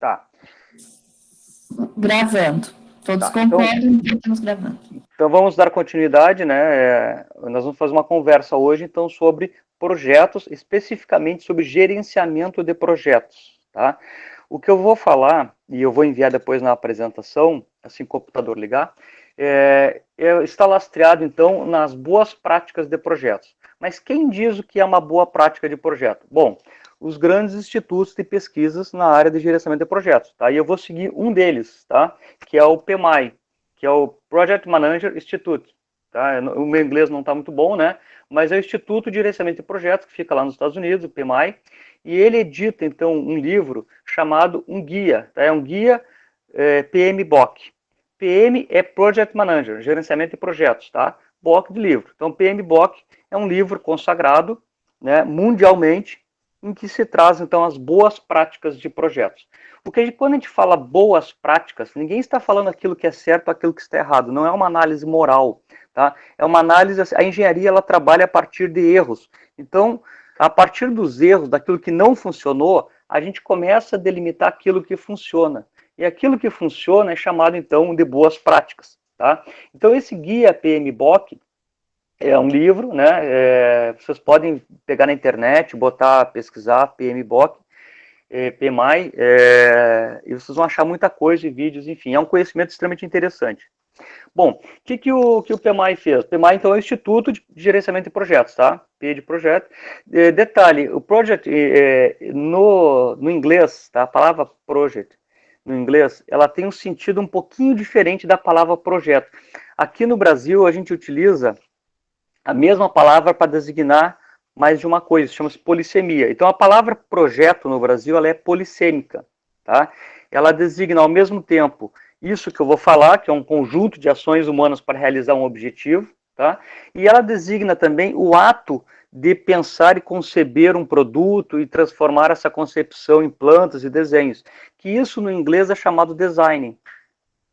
Tá, Gravando. Todos tá. Então, concordam que estamos gravando. então vamos dar continuidade, né? Nós vamos fazer uma conversa hoje, então, sobre projetos, especificamente sobre gerenciamento de projetos, tá? O que eu vou falar, e eu vou enviar depois na apresentação, assim que o computador ligar, está lastreado, então, nas boas práticas de projetos. Mas quem diz o que é uma boa prática de projeto? Bom, os grandes institutos de pesquisas na área de gerenciamento de projetos, tá? E eu vou seguir um deles, tá? Que é o PMI, que é o Project Manager Institute. Tá? O meu inglês não está muito bom, né? Mas é o Instituto de Gerenciamento de Projetos, que fica lá nos Estados Unidos, o PMI, e ele edita, então, um livro chamado um guia, tá? É um guia PMBOK. PM é Project Manager, Gerenciamento de Projetos, tá? BOK de livro. Então, PMBOK é um livro consagrado, né, mundialmente, em que se traz, então, as boas práticas de projetos. Porque quando a gente fala boas práticas, ninguém está falando aquilo que é certo ou aquilo que está errado. Não é uma análise moral, tá? É uma análise, a engenharia, ela trabalha a partir de erros. Então, a partir dos erros, daquilo que não funcionou, a gente começa a delimitar aquilo que funciona. E aquilo que funciona é chamado, então, de boas práticas, tá? Então, esse guia PMBOK, é um livro, né? Vocês podem pegar na internet, botar, pesquisar PMBOK, PMI, e vocês vão achar muita coisa e vídeos, enfim, é um conhecimento extremamente interessante. Bom, o que o PMI fez? O PMI, então, é o Instituto de Gerenciamento de Projetos, tá? P de projeto. Detalhe, o project, no inglês, tá? A palavra project, no inglês, ela tem um sentido um pouquinho diferente da palavra projeto. Aqui no Brasil, a gente utiliza a mesma palavra para designar mais de uma coisa, chama-se polissemia. Então, a palavra projeto no Brasil, ela é polissêmica, tá? Ela designa ao mesmo tempo isso que eu vou falar, que é um conjunto de ações humanas para realizar um objetivo, tá? E ela designa também o ato de pensar e conceber um produto e transformar essa concepção em plantas e desenhos, que isso no inglês é chamado design,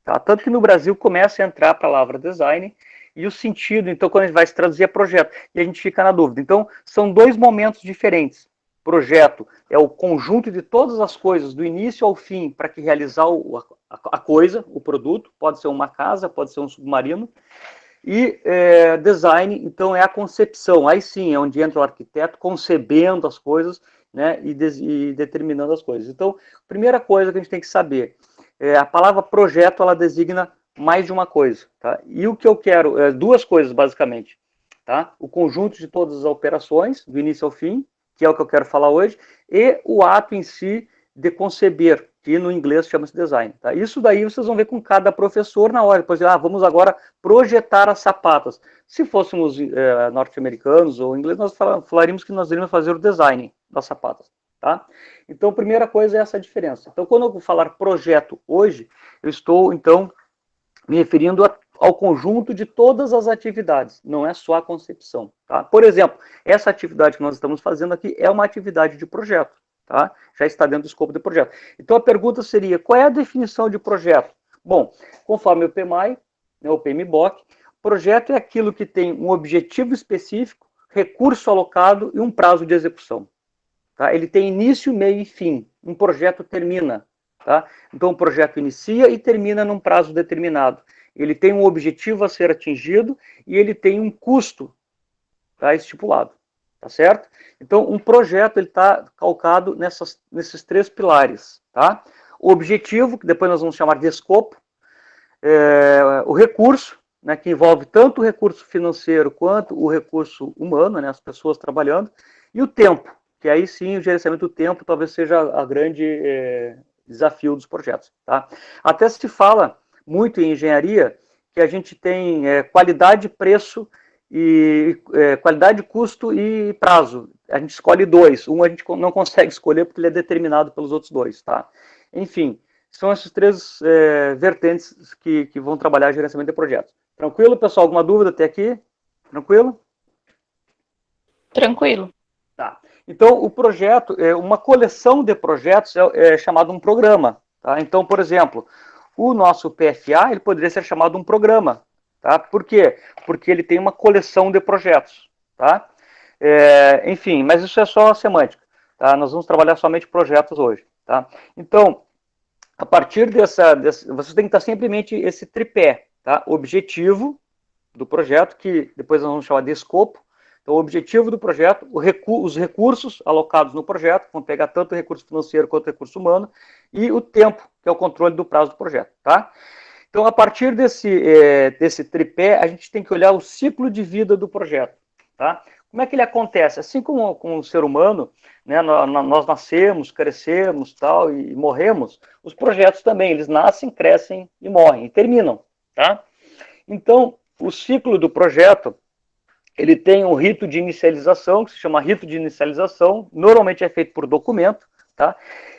tá? Tanto que no Brasil começa a entrar a palavra design e o sentido, então, quando a gente vai se traduzir é projeto, e a gente fica na dúvida. Então, são dois momentos diferentes. Projeto é o conjunto de todas as coisas, do início ao fim, para que realizar a coisa, o produto, pode ser uma casa, pode ser um submarino, e design, então, é a concepção, aí sim, é onde entra o arquiteto concebendo as coisas, né, e determinando as coisas. Então, primeira coisa que a gente tem que saber, a palavra projeto, ela designa mais de uma coisa, tá? E o que eu quero, duas coisas, basicamente, tá? O conjunto de todas as operações, do início ao fim, que é o que eu quero falar hoje, e o ato em si de conceber, que no inglês chama-se design, tá? Isso daí vocês vão ver com cada professor na hora, depois, vamos agora projetar as sapatas. Se fôssemos norte-americanos ou ingleses, nós falaríamos que nós iríamos fazer o design das sapatas, tá? Então, primeira coisa é essa diferença. Então, quando eu vou falar projeto hoje, eu estou, então, me referindo ao conjunto de todas as atividades, não é só a concepção, tá? Por exemplo, essa atividade que nós estamos fazendo aqui é uma atividade de projeto, tá? Já está dentro do escopo do projeto. Então, a pergunta seria, qual é a definição de projeto? Bom, conforme o PMI, né, o PMBOK, projeto é aquilo que tem um objetivo específico, recurso alocado e um prazo de execução. Tá? Ele tem início, meio e fim. Um projeto termina. Tá? Então, o projeto inicia e termina num prazo determinado. Ele tem um objetivo a ser atingido e ele tem um custo, tá, estipulado. Tá certo? Então, um projeto está calcado nesses três pilares. Tá? O objetivo, que depois nós vamos chamar de escopo, o recurso, né, que envolve tanto o recurso financeiro quanto o recurso humano, né, as pessoas trabalhando, e o tempo, que aí sim o gerenciamento do tempo talvez seja a grande desafio dos projetos. Tá? Até se fala muito em engenharia que a gente tem qualidade, preço, e qualidade, custo e prazo. A gente escolhe dois, um a gente não consegue escolher porque ele é determinado pelos outros dois. Tá? Enfim, são esses três vertentes que vão trabalhar gerenciamento de projetos. Tranquilo, pessoal? Alguma dúvida até aqui? Tranquilo? Tranquilo. Tá. Então, o projeto, uma coleção de projetos é chamado um programa. Tá? Então, por exemplo, o nosso PFA ele poderia ser chamado um programa. Tá? Por quê? Porque ele tem uma coleção de projetos. Tá? Enfim, mas isso é só semântica. Tá? Nós vamos trabalhar somente projetos hoje. Tá? Então, a partir você tem que estar sempre em mente esse tripé, tá? Objetivo do projeto, que depois nós vamos chamar de escopo. Então, o objetivo do projeto, os recursos alocados no projeto, vão pegar tanto o recurso financeiro quanto o recurso humano, e o tempo, que é o controle do prazo do projeto, tá? Então, a partir desse tripé, a gente tem que olhar o ciclo de vida do projeto, tá? Como é que ele acontece? Assim como com o ser humano, né, nós nascemos, crescemos, tal, e morremos, os projetos também, eles nascem, crescem e morrem, e terminam, tá? Então, o ciclo do projeto, ele tem um rito de inicialização, que se chama rito de inicialização, normalmente é feito por documento, tá?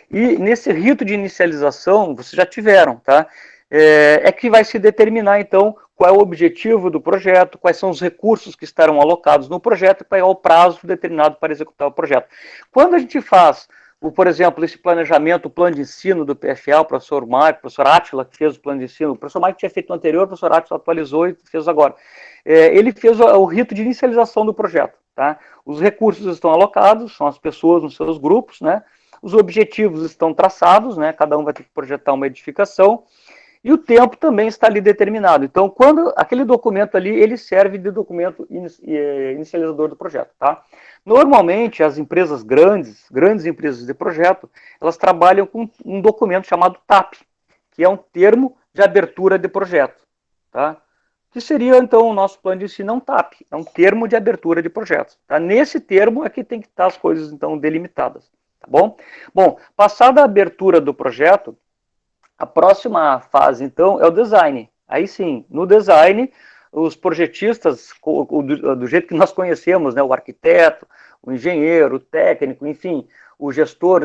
E nesse rito de inicialização, vocês já tiveram, tá? É que vai se determinar, então, qual é o objetivo do projeto, quais são os recursos que estarão alocados no projeto e qual é o prazo determinado para executar o projeto. Quando a gente faz, por exemplo, esse planejamento, o plano de ensino do PFA, o professor Mário, o professor Átila, que fez o plano de ensino, o professor Mário tinha feito no anterior, o professor Átila atualizou e fez agora. Ele fez o rito de inicialização do projeto, tá? Os recursos estão alocados, são as pessoas nos seus grupos, né? Os objetivos estão traçados, né? Cada um vai ter que projetar uma edificação, e o tempo também está ali determinado. Então, quando aquele documento ali, ele serve de documento inicializador do projeto, tá? Normalmente, as empresas grandes empresas de projeto, elas trabalham com um documento chamado TAP, que é um termo de abertura de projeto, tá? Que seria, então, o nosso plano de ensino, um TAP, é um termo de abertura de projetos, tá? Nesse termo é que tem que estar as coisas, então, delimitadas, tá bom? Bom, passada a abertura do projeto, a próxima fase, então, é o design. Aí sim, no design, os projetistas, do jeito que nós conhecemos, né, o arquiteto, o engenheiro, o técnico, enfim, o gestor,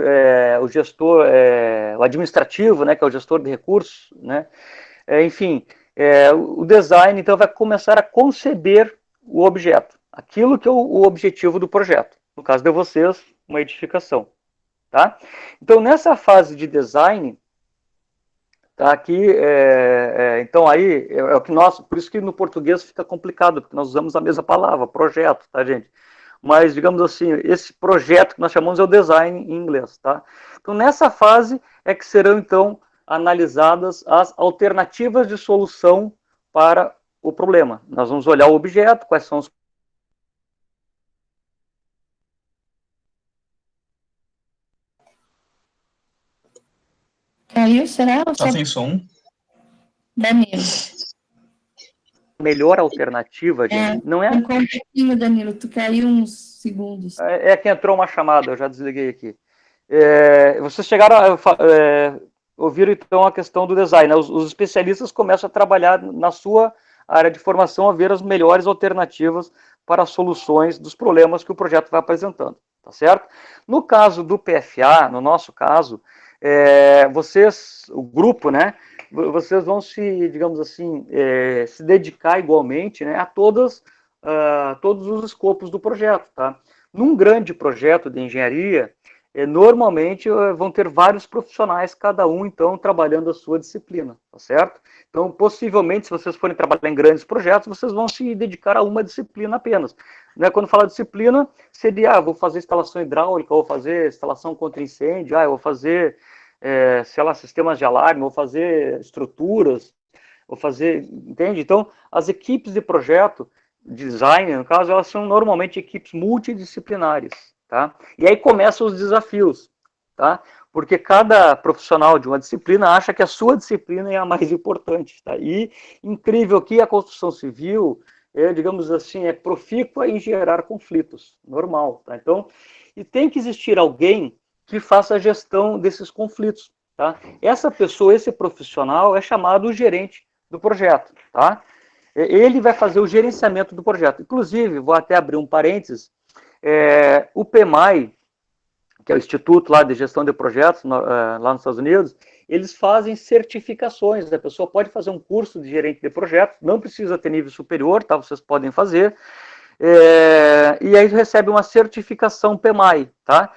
o administrativo, né, que é o gestor de recursos, né, enfim, o design, então, vai começar a conceber o objeto, aquilo que é o objetivo do projeto. No caso de vocês, uma edificação, tá? Então, nessa fase de design, tá aqui, então aí é o que nós, por isso que no português fica complicado, porque nós usamos a mesma palavra, projeto, tá, gente? Mas, digamos assim, esse projeto que nós chamamos é o design em inglês, tá? Então, nessa fase é que serão, então, analisadas as alternativas de solução para o problema. Nós vamos olhar o objeto, quais são os... Caiu, será? Ou Tá só sem som? Danilo? melhor alternativa, gente, não é... Um pouquinho, Danilo. Tu caiu uns segundos. É que entrou uma chamada, eu já desliguei aqui. Vocês chegaram a ouviram então a questão do design, né? Os especialistas começam a trabalhar na sua área de formação a ver as melhores alternativas para as soluções dos problemas que o projeto vai apresentando, tá certo? No caso do PFA, no nosso caso, vocês, o grupo, né, vocês vão se, digamos assim, se dedicar igualmente, né, a todos os escopos do projeto, tá? Num grande projeto de engenharia, normalmente vão ter vários profissionais, cada um, então, trabalhando a sua disciplina, tá certo? Então, possivelmente, se vocês forem trabalhar em grandes projetos, vocês vão se dedicar a uma disciplina apenas. Né? Quando fala disciplina, seria, vou fazer instalação hidráulica, vou fazer instalação contra incêndio, eu vou fazer, sei lá, sistemas de alarme, vou fazer estruturas, vou fazer, entende? Então, as equipes de projeto, design, no caso, elas são normalmente equipes multidisciplinares, tá? E aí começam os desafios, tá? Porque cada profissional de uma disciplina acha que a sua disciplina é a mais importante, tá? E incrível que a construção civil, digamos assim, é profícua em gerar conflitos, normal, tá? Então, e tem que existir alguém que faça a gestão desses conflitos, tá? Essa pessoa, esse profissional é chamado gerente do projeto, tá? Ele vai fazer o gerenciamento do projeto. Inclusive, vou até abrir um parênteses, o PMI, que é o Instituto lá de Gestão de Projetos, lá nos Estados Unidos, eles fazem certificações. A pessoa pode fazer um curso de gerente de projetos, não precisa ter nível superior, tá? Vocês podem fazer. E aí recebe uma certificação PMI, tá?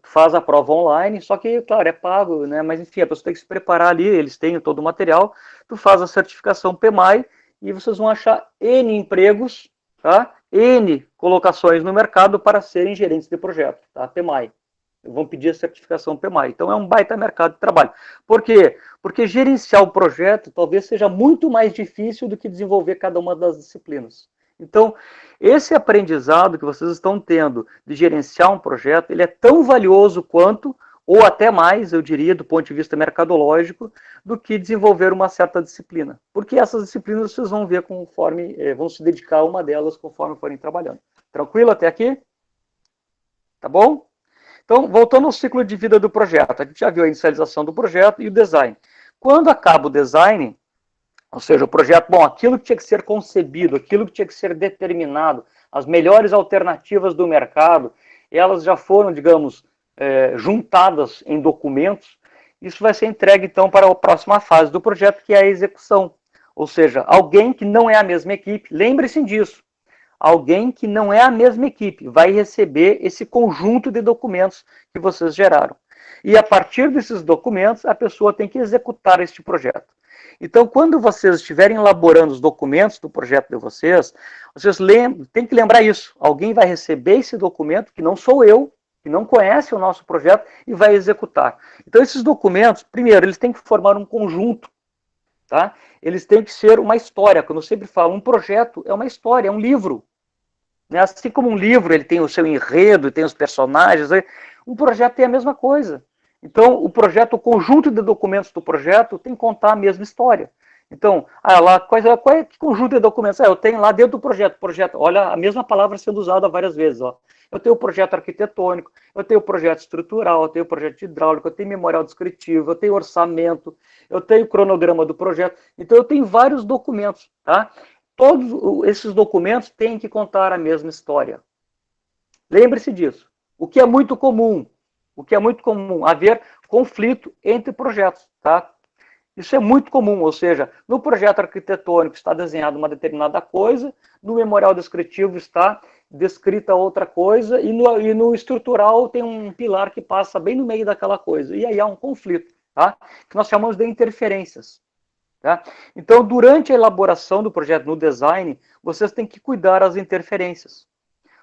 Faz a prova online, só que, claro, é pago, né? Mas enfim, a pessoa tem que se preparar ali, eles têm todo o material, tu faz a certificação PMI e vocês vão achar N empregos, tá? N colocações no mercado para serem gerentes de projeto, tá? PMI, vão pedir a certificação PMI. Então, é um baita mercado de trabalho. Por quê? Porque gerenciar o projeto talvez seja muito mais difícil do que desenvolver cada uma das disciplinas. Então, esse aprendizado que vocês estão tendo de gerenciar um projeto, ele é tão valioso quanto, ou até mais, eu diria, do ponto de vista mercadológico, do que desenvolver uma certa disciplina. Porque essas disciplinas vocês vão ver conforme, vão se dedicar a uma delas conforme forem trabalhando. Tranquilo até aqui? Tá bom? Então, voltando ao ciclo de vida do projeto, a gente já viu a inicialização do projeto e o design. Quando acaba o design, ou seja, o projeto, bom, aquilo que tinha que ser concebido, aquilo que tinha que ser determinado, as melhores alternativas do mercado, elas já foram, digamos, juntadas em documentos, isso vai ser entregue, então, para a próxima fase do projeto, que é a execução. Ou seja, alguém que não é a mesma equipe, lembre-se disso, alguém que não é a mesma equipe vai receber esse conjunto de documentos que vocês geraram. E a partir desses documentos, a pessoa tem que executar este projeto. Então, quando vocês estiverem elaborando os documentos do projeto de vocês têm que lembrar isso. Alguém vai receber esse documento, que não sou eu, que não conhece o nosso projeto, e vai executar. Então, esses documentos, primeiro, eles têm que formar um conjunto. Tá? Eles têm que ser uma história. Como eu sempre falo, um projeto é uma história, é um livro. Né? Assim como um livro ele tem o seu enredo, tem os personagens, um projeto tem a mesma coisa. Então, o projeto, o conjunto de documentos do projeto tem que contar a mesma história. Então, qual é que conjunto de documentos? Eu tenho lá dentro do projeto, olha, a mesma palavra sendo usada várias vezes. Ó. Eu tenho o projeto arquitetônico, eu tenho o projeto estrutural, eu tenho o projeto hidráulico, eu tenho memorial descritivo, eu tenho orçamento, eu tenho o cronograma do projeto. Então, eu tenho vários documentos. Tá? Todos esses documentos têm que contar a mesma história. Lembre-se disso. O que é muito comum haver conflito entre projetos, tá? Isso é muito comum, ou seja, no projeto arquitetônico está desenhada uma determinada coisa, no memorial descritivo está descrita outra coisa, e no estrutural tem um pilar que passa bem no meio daquela coisa, e aí há um conflito, tá? Que nós chamamos de interferências. Tá? Então, durante a elaboração do projeto no design, vocês têm que cuidar das interferências.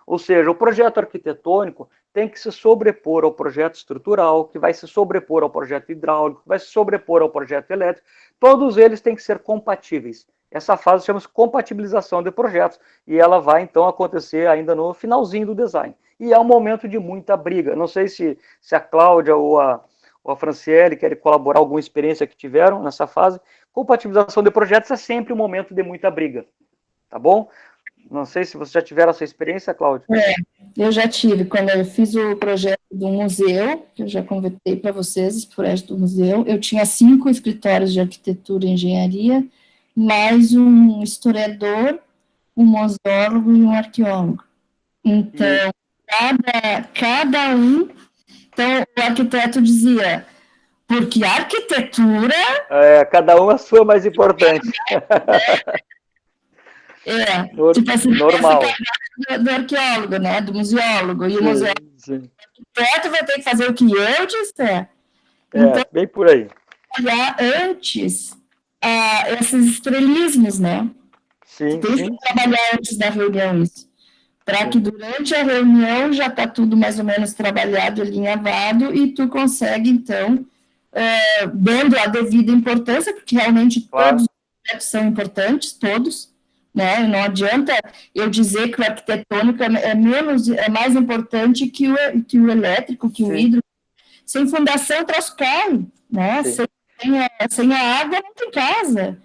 Ou seja, o projeto arquitetônico tem que se sobrepor ao projeto estrutural, que vai se sobrepor ao projeto hidráulico, que vai se sobrepor ao projeto elétrico. Todos eles têm que ser compatíveis. Essa fase chama-se compatibilização de projetos, e ela vai, então, acontecer ainda no finalzinho do design. E é um momento de muita briga. Não sei se a Cláudia ou a Franciele querem colaborar, alguma experiência que tiveram nessa fase. Compatibilização de projetos é sempre um momento de muita briga. Tá bom? Não sei se você já tiveram essa experiência, Cláudia. Eu já tive, quando eu fiz o projeto do museu, que eu já convidei para vocês, esse projeto do museu, eu tinha 5 escritórios de arquitetura e engenharia, mais um historiador, um museólogo e um arqueólogo. Então, cada um, então o arquiteto dizia, porque a arquitetura... cada um a sua mais importante. tipo assim, normal. Do arqueólogo, né, do museólogo, e o museólogo, o arquiteto vai ter que fazer o que eu disser. Então, bem por aí. Olhar antes esses estrelismos, né? Sim, tem que trabalhar antes da reunião isso, para que durante a reunião já está tudo mais ou menos trabalhado, alinhavado, e tu consegue, então, dando a devida importância, porque realmente todos os projetos são importantes, todos, né? Não adianta eu dizer que o arquitetônico é mais importante que o elétrico, que o hídrico. Sem fundação, o troço cai, né? Sem a água, não tem casa.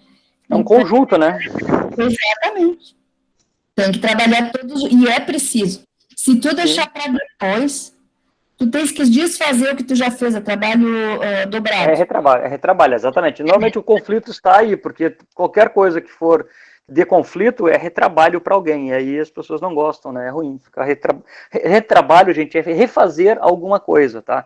É um conjunto, né? Exatamente. Tem que trabalhar todos, e é preciso. Se tu deixar para depois, tu tens que desfazer o que tu já fez, é trabalho dobrado. É retrabalho, exatamente. Normalmente o conflito está aí, porque qualquer coisa que for de conflito é retrabalho para alguém, e aí as pessoas não gostam, né? É ruim. Retrabalho, gente, é refazer alguma coisa, tá?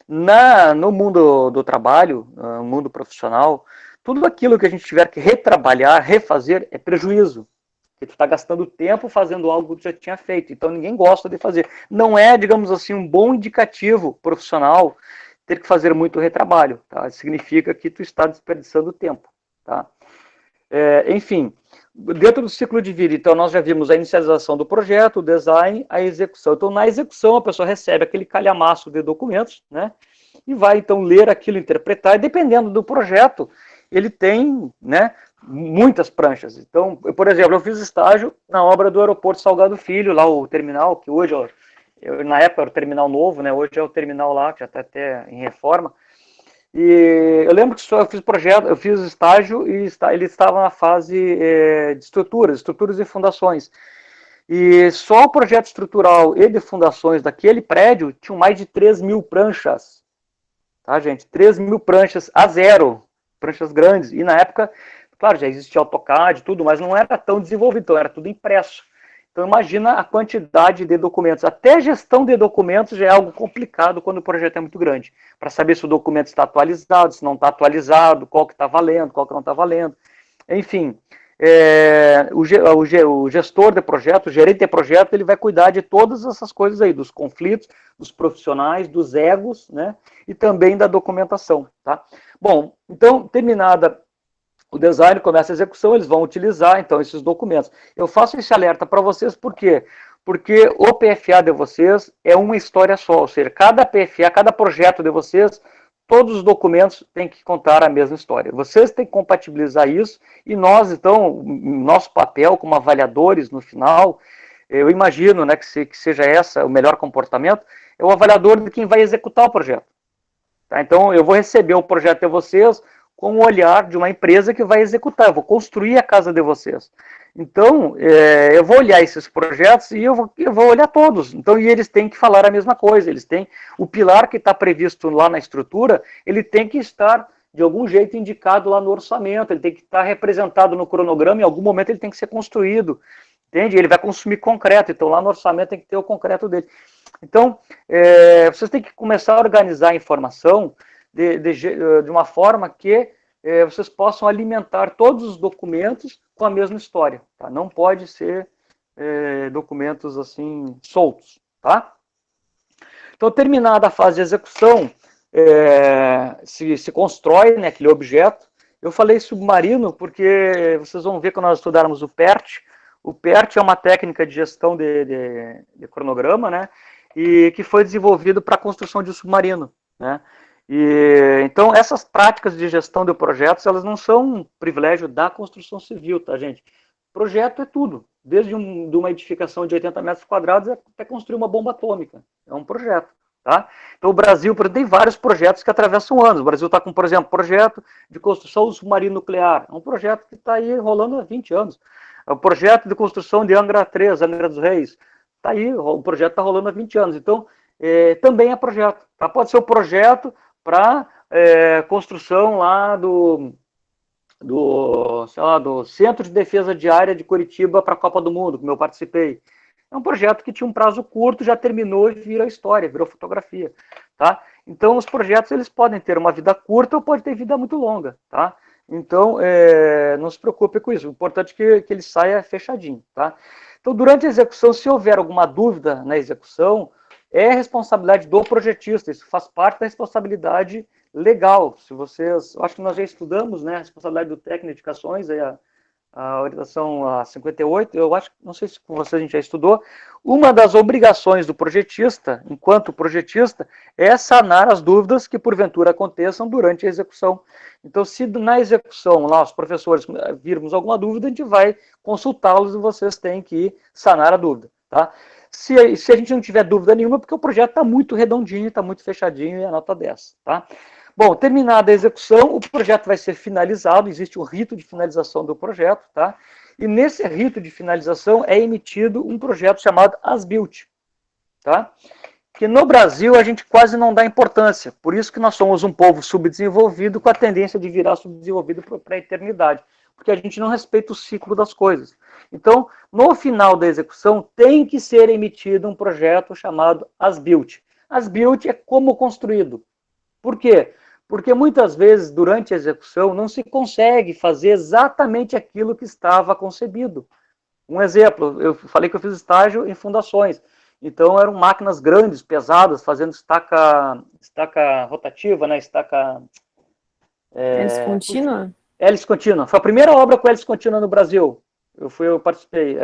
No mundo do trabalho, no mundo profissional, tudo aquilo que a gente tiver que retrabalhar, refazer, é prejuízo. Porque tu está gastando tempo fazendo algo que tu já tinha feito, então ninguém gosta de fazer. Não é, digamos assim, um bom indicativo profissional ter que fazer muito retrabalho, tá? Significa que tu está desperdiçando tempo, tá? Enfim, dentro do ciclo de vida, então nós já vimos a inicialização do projeto, o design, a execução. Então, na execução, a pessoa recebe aquele calhamaço de documentos, né? E vai, então, ler aquilo, interpretar, e dependendo do projeto, ele tem, né, muitas pranchas. Então, por exemplo, eu fiz estágio na obra do aeroporto Salgado Filho, lá o terminal, que hoje, na época era o terminal novo, né? Hoje é o terminal lá, que já está até em reforma. E eu lembro que eu fiz projeto, eu fiz estágio e ele estava na fase de estruturas e fundações. E só o projeto estrutural e de fundações daquele prédio tinham mais de 3.000 pranchas. Tá, gente? 3.000 pranchas a zero, pranchas grandes. E na época, claro, já existia AutoCAD e tudo, mas não era tão desenvolvido, então era tudo impresso. Então imagina a quantidade de documentos. Até a gestão de documentos já é algo complicado quando o projeto é muito grande. Para saber se o documento está atualizado, se não está atualizado, qual que está valendo, qual que não está valendo. Enfim, o gestor de projeto, o gerente de projeto, ele vai cuidar de todas essas coisas aí, dos conflitos, dos profissionais, dos egos, né? E também da documentação, tá? Bom, então, terminada o design, começa a execução, eles vão utilizar, então, esses documentos. Eu faço esse alerta para vocês, por quê? Porque o PFA de vocês é uma história só, ou seja, cada PFA, cada projeto de vocês, todos os documentos têm que contar a mesma história. Vocês têm que compatibilizar isso, e nós, então, nosso papel como avaliadores, no final, eu imagino, né, que seja essa o melhor comportamento, é o avaliador de quem vai executar o projeto. Tá? Então, eu vou receber o projeto de vocês com o olhar de uma empresa que vai executar, eu vou construir a casa de vocês. Então, eu vou olhar esses projetos e eu vou olhar todos. Então, e eles têm que falar a mesma coisa. Eles têm o pilar que está previsto lá na estrutura, ele tem que estar de algum jeito indicado lá no orçamento, ele tem que estar representado no cronograma, em algum momento ele tem que ser construído, entende? Ele vai consumir concreto, então lá no orçamento tem que ter o concreto dele. Então, vocês têm que começar a organizar a informação de uma forma que vocês possam alimentar todos os documentos com a mesma história. Tá? Não pode ser documentos assim soltos. Tá? Então, terminada a fase de execução, se constrói, né, aquele objeto. Eu falei submarino porque vocês vão ver quando nós estudarmos o PERT. O PERT é uma técnica de gestão de cronograma, né, e que foi desenvolvido para a construção de um submarino, né. Então, essas práticas de gestão de projetos, elas não são um privilégio da construção civil, tá, gente? Projeto é tudo, desde de uma edificação de 80 metros quadrados até construir uma bomba atômica. É um projeto, tá? Então, o Brasil tem vários projetos que atravessam anos. O Brasil está com, por exemplo, projeto de construção do submarino nuclear. É um projeto que está aí rolando há 20 anos. É o projeto de construção de Angra 3, Angra dos Reis. Está aí, o projeto está rolando há 20 anos. Então, também é projeto. Tá? Pode ser o projeto para construção lá do Centro de Defesa Diária de Curitiba para a Copa do Mundo, como eu participei. É um projeto que tinha um prazo curto, já terminou e virou história, virou fotografia. Tá? Então, os projetos eles podem ter uma vida curta ou podem ter vida muito longa. Tá? Então, não se preocupe com isso. O importante é que ele saia fechadinho. Tá? Então, durante a execução, se houver alguma dúvida na execução, é responsabilidade do projetista, isso faz parte da responsabilidade legal. Se vocês, acho que nós já estudamos, né, a responsabilidade do técnico de edificações, a orientação a 58, eu acho, não sei se com vocês a gente já estudou, uma das obrigações do projetista, enquanto projetista, é sanar as dúvidas que porventura aconteçam durante a execução. Então, se na execução, lá, os professores virmos alguma dúvida, a gente vai consultá-los e vocês têm que sanar a dúvida, tá? Se a gente não tiver dúvida nenhuma, porque o projeto está muito redondinho, está muito fechadinho e é nota 10, tá? Bom, terminada a execução, o projeto vai ser finalizado, existe um rito de finalização do projeto, tá? E nesse rito de finalização é emitido um projeto chamado As-Built, tá? Que no Brasil a gente quase não dá importância, por isso que nós somos um povo subdesenvolvido com a tendência de virar subdesenvolvido para a eternidade, porque a gente não respeita o ciclo das coisas. Então, no final da execução, tem que ser emitido um projeto chamado As-Built. As-Built é como construído. Por quê? Porque muitas vezes, durante a execução, não se consegue fazer exatamente aquilo que estava concebido. Um exemplo, eu falei que eu fiz estágio em fundações. Então, eram máquinas grandes, pesadas, fazendo estaca rotativa, né? Estaca... Hélice contínua? Hélice contínua. Foi a primeira obra com hélice contínua no Brasil. eu participei,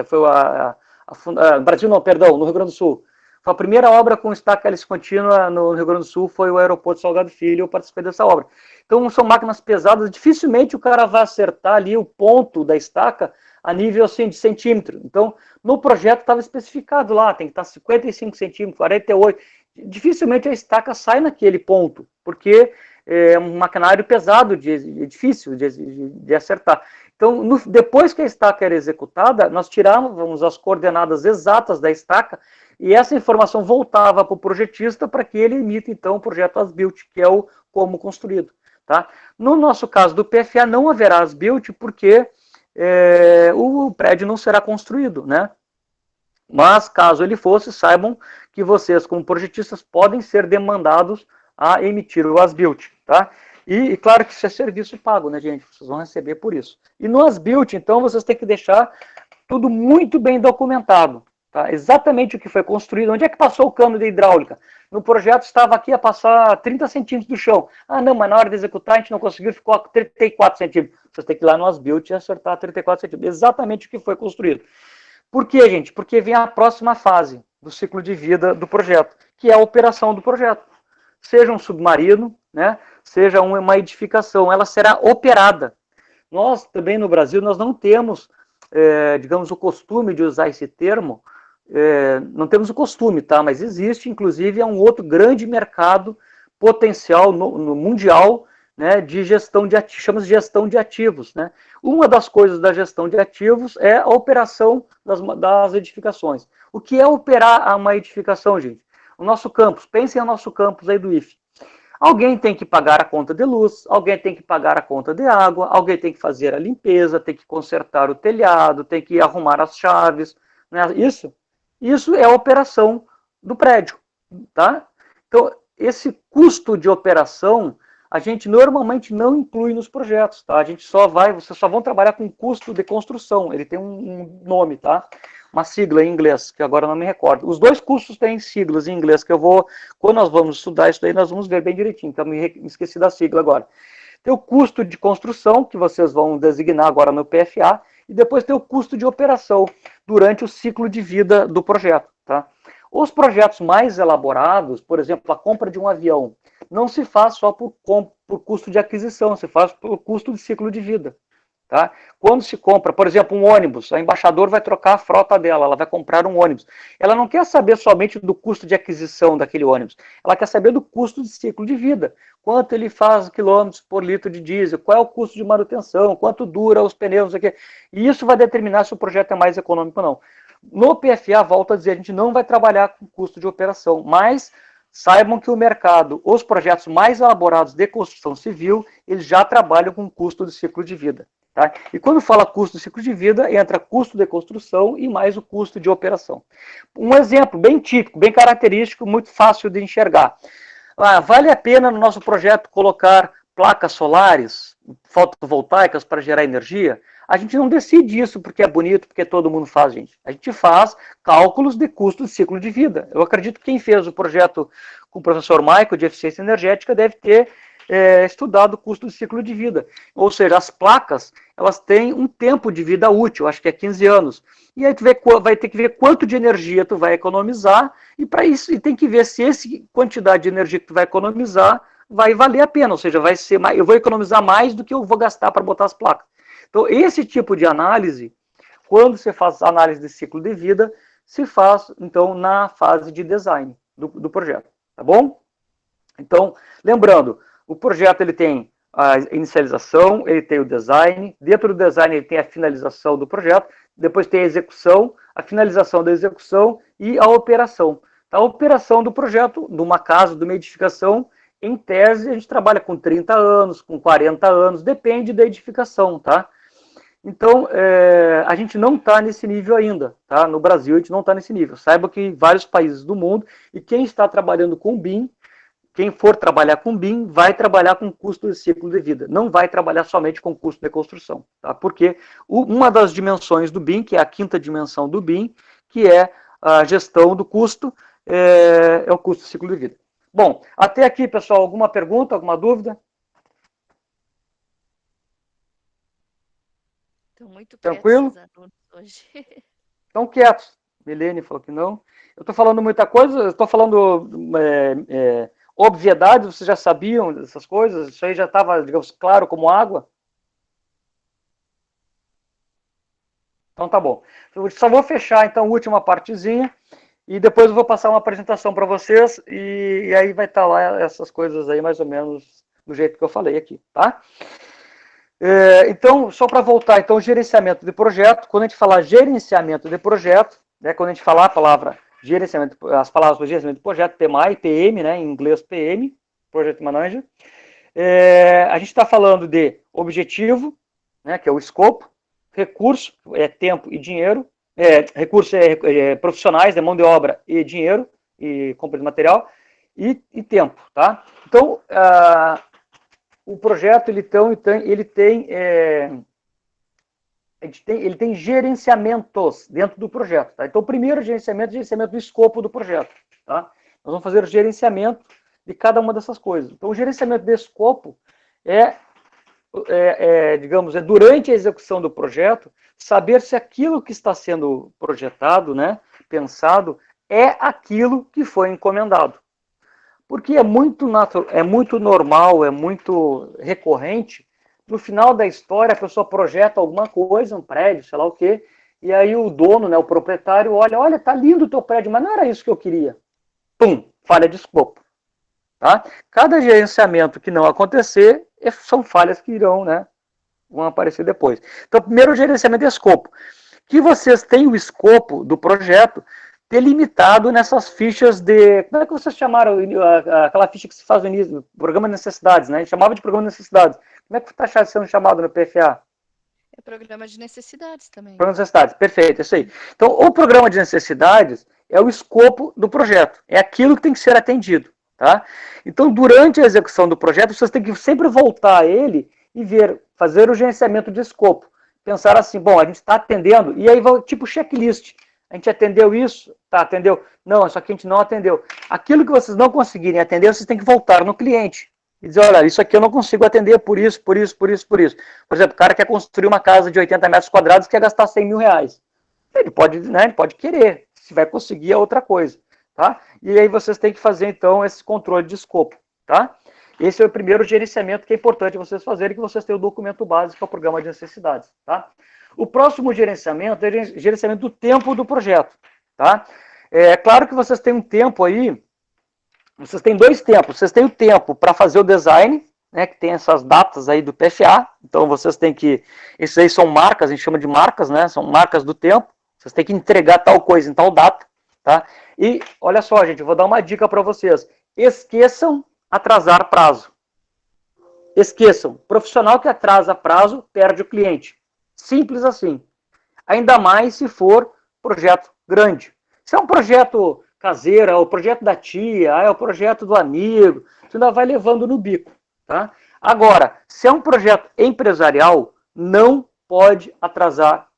Brasil não, perdão, no Rio Grande do Sul. Foi a primeira obra com estaca hélice contínua no Rio Grande do Sul, foi o aeroporto Salgado Filho, eu participei dessa obra. Então são máquinas pesadas, dificilmente o cara vai acertar ali o ponto da estaca a nível assim, de centímetro. Então, no projeto estava especificado lá, tem que estar 55 centímetros, 48. Dificilmente a estaca sai naquele ponto, porque é um maquinário pesado, difícil de acertar. Então, depois que a estaca era executada, nós tirávamos as coordenadas exatas da estaca e essa informação voltava para o projetista para que ele emita, então, o projeto as-built, que é o como construído. Tá? No nosso caso do PFA, não haverá as-built porque o prédio não será construído, né? Mas, caso ele fosse, saibam que vocês, como projetistas, podem ser demandados a emitir o as-built, tá? E claro que isso é serviço pago, né, gente? Vocês vão receber por isso. E no as-built, então, vocês têm que deixar tudo muito bem documentado, tá? Exatamente o que foi construído, onde é que passou o cano de hidráulica. No projeto estava aqui a passar 30 centímetros do chão. Ah, não, mas na hora de executar a gente não conseguiu, ficou a 34 centímetros. Vocês têm que ir lá no as-built e acertar 34 centímetros. Exatamente o que foi construído. Por quê, gente? Porque vem a próxima fase do ciclo de vida do projeto, que é a operação do projeto. Seja um submarino, né, seja uma edificação, ela será operada. Nós também no Brasil, nós não temos, digamos, o costume de usar esse termo, não temos o costume, tá? Mas existe, inclusive, é um outro grande mercado potencial no mundial, né, de gestão de ativos, chama-se de gestão de ativos, né? Uma das coisas da gestão de ativos é a operação das edificações. O que é operar uma edificação, gente? O nosso campus, pensem no nosso campus aí do IFE. Alguém tem que pagar a conta de luz, alguém tem que pagar a conta de água, alguém tem que fazer a limpeza, tem que consertar o telhado, tem que arrumar as chaves, né? Isso é a operação do prédio, tá? Então, esse custo de operação a gente normalmente não inclui nos projetos, tá? Vocês só vão trabalhar com custo de construção, ele tem um nome, tá? Uma sigla em inglês, que agora não me recordo. Os dois custos têm siglas em inglês, que quando nós vamos estudar isso daí, nós vamos ver bem direitinho, então me esqueci da sigla agora. Tem o custo de construção, que vocês vão designar agora no PFA, e depois tem o custo de operação, durante o ciclo de vida do projeto, tá? Os projetos mais elaborados, por exemplo, a compra de um avião, não se faz só por custo de aquisição, se faz por custo de ciclo de vida. Tá? Quando se compra, por exemplo, um ônibus, a embaixador vai trocar a frota dela, ela vai comprar um ônibus. Ela não quer saber somente do custo de aquisição daquele ônibus, ela quer saber do custo de ciclo de vida. Quanto ele faz quilômetros por litro de diesel, qual é o custo de manutenção, quanto dura os pneus, aqui. E isso vai determinar se o projeto é mais econômico ou não. No PFA, volto a dizer, a gente não vai trabalhar com custo de operação, mas saibam que o mercado, os projetos mais elaborados de construção civil, eles já trabalham com custo de ciclo de vida. Tá? E quando fala custo de ciclo de vida, entra custo de construção e mais o custo de operação. Um exemplo bem típico, bem característico, muito fácil de enxergar. Vale a pena no nosso projeto colocar placas solares, fotovoltaicas para gerar energia? A gente não decide isso porque é bonito, porque todo mundo faz, gente. A gente faz cálculos de custo de ciclo de vida. Eu acredito que quem fez o projeto com o professor Michael de eficiência energética deve ter estudado o custo de ciclo de vida. Ou seja, as placas, elas têm um tempo de vida útil, acho que é 15 anos. E aí tu vai ter que ver quanto de energia tu vai economizar, e para isso tem que ver se essa quantidade de energia que tu vai economizar vai valer a pena, ou seja, vai ser eu vou economizar mais do que eu vou gastar para botar as placas. Então, esse tipo de análise, quando você faz análise de ciclo de vida, se faz, então, na fase de design do projeto, tá bom? Então, lembrando, o projeto ele tem a inicialização, ele tem o design, dentro do design ele tem a finalização do projeto, depois tem a execução, a finalização da execução e a operação. A operação do projeto, de uma casa, de uma edificação, em tese a gente trabalha com 30 anos, com 40 anos, depende da edificação, tá? Então, a gente não está nesse nível ainda, tá? No Brasil a gente não está nesse nível. Saiba que em vários países do mundo, e quem está trabalhando com BIM, quem for trabalhar com BIM, vai trabalhar com custo de ciclo de vida. Não vai trabalhar somente com custo de construção. Tá? Porque uma das dimensões do BIM, que é a quinta dimensão do BIM, que é a gestão do custo, é o custo de ciclo de vida. Bom, até aqui, pessoal, alguma pergunta, alguma dúvida? Estão muito quietos Tranquilo? esses alunos hoje. Estão quietos. Milene falou que não. Eu estou falando muita coisa, estou falando obviedades, vocês já sabiam dessas coisas? Isso aí já estava, digamos, claro como água? Então tá bom. Eu só vou fechar então a última partezinha e depois eu vou passar uma apresentação para vocês e aí vai estar lá essas coisas aí mais ou menos do jeito que eu falei aqui, tá? Então, só para voltar, então, gerenciamento de projeto, quando a gente falar gerenciamento de projeto, né, quando a gente falar a palavra gerenciamento, as palavras para gerenciamento de projeto, PMI, PM, né, em inglês PM, Project Manager, a gente está falando de objetivo, né, que é o escopo, recurso, tempo e dinheiro, recursos profissionais, né, mão de obra e dinheiro, e compra de material, e tempo, tá? Então, o projeto ele tem gerenciamentos dentro do projeto. Tá? Então, o primeiro gerenciamento do escopo do projeto. Tá? Nós vamos fazer o gerenciamento de cada uma dessas coisas. Então, o gerenciamento de escopo digamos, durante a execução do projeto, saber se aquilo que está sendo projetado, né, pensado, é aquilo que foi encomendado. Porque é muito normal, é muito recorrente, no final da história a pessoa projeta alguma coisa, um prédio, sei lá o quê, e aí o dono, né, o proprietário, olha, tá lindo o teu prédio, mas não era isso que eu queria. Pum, falha de escopo. Tá? Cada gerenciamento que não acontecer, são falhas que vão aparecer depois. Então, primeiro o gerenciamento de escopo. Que vocês têm o escopo do projeto delimitado nessas fichas de... Como é que vocês chamaram aquela ficha que se faz no início? Programa de necessidades, né? A gente chamava de programa de necessidades. Como é que está sendo chamado no PFA? É programa de necessidades também. Programa de necessidades, perfeito, isso aí. Então, o programa de necessidades é o escopo do projeto. É aquilo que tem que ser atendido. Tá? Então, durante a execução do projeto, vocês têm que sempre voltar a ele e fazer o gerenciamento de escopo. Pensar assim, bom, a gente está atendendo, e aí vai tipo checklist. A gente atendeu isso? Tá, atendeu. Não, só que a gente não atendeu. Aquilo que vocês não conseguirem atender, vocês têm que voltar no cliente. E dizer, olha, isso aqui eu não consigo atender por isso, por isso, por isso, por isso. Por exemplo, o cara quer construir uma casa de 80 metros quadrados e quer gastar 100 mil reais. Ele pode querer. Se vai conseguir é outra coisa. Tá? E aí vocês têm que fazer, então, esse controle de escopo. Tá? Esse é o primeiro gerenciamento que é importante vocês fazerem, que vocês tenham o documento básico para o programa de necessidades. Tá? O próximo gerenciamento é o gerenciamento do tempo do projeto. Tá? É claro que vocês têm um tempo aí, vocês têm dois tempos. Vocês têm o tempo para fazer o design, né, que tem essas datas aí do PFA, então vocês têm que... Esses aí são marcas, a gente chama de marcas, né? São marcas do tempo. Vocês têm que entregar tal coisa em tal data. Tá? E olha só, gente, eu vou dar uma dica para vocês. Esqueçam atrasar prazo. Esqueçam. Profissional que atrasa prazo perde o cliente. Simples assim. Ainda mais se for projeto grande. Se é um projeto caseiro, é o projeto da tia, é o projeto do amigo, você ainda vai levando no bico. Tá? Agora, se é um projeto empresarial, não pode atrasar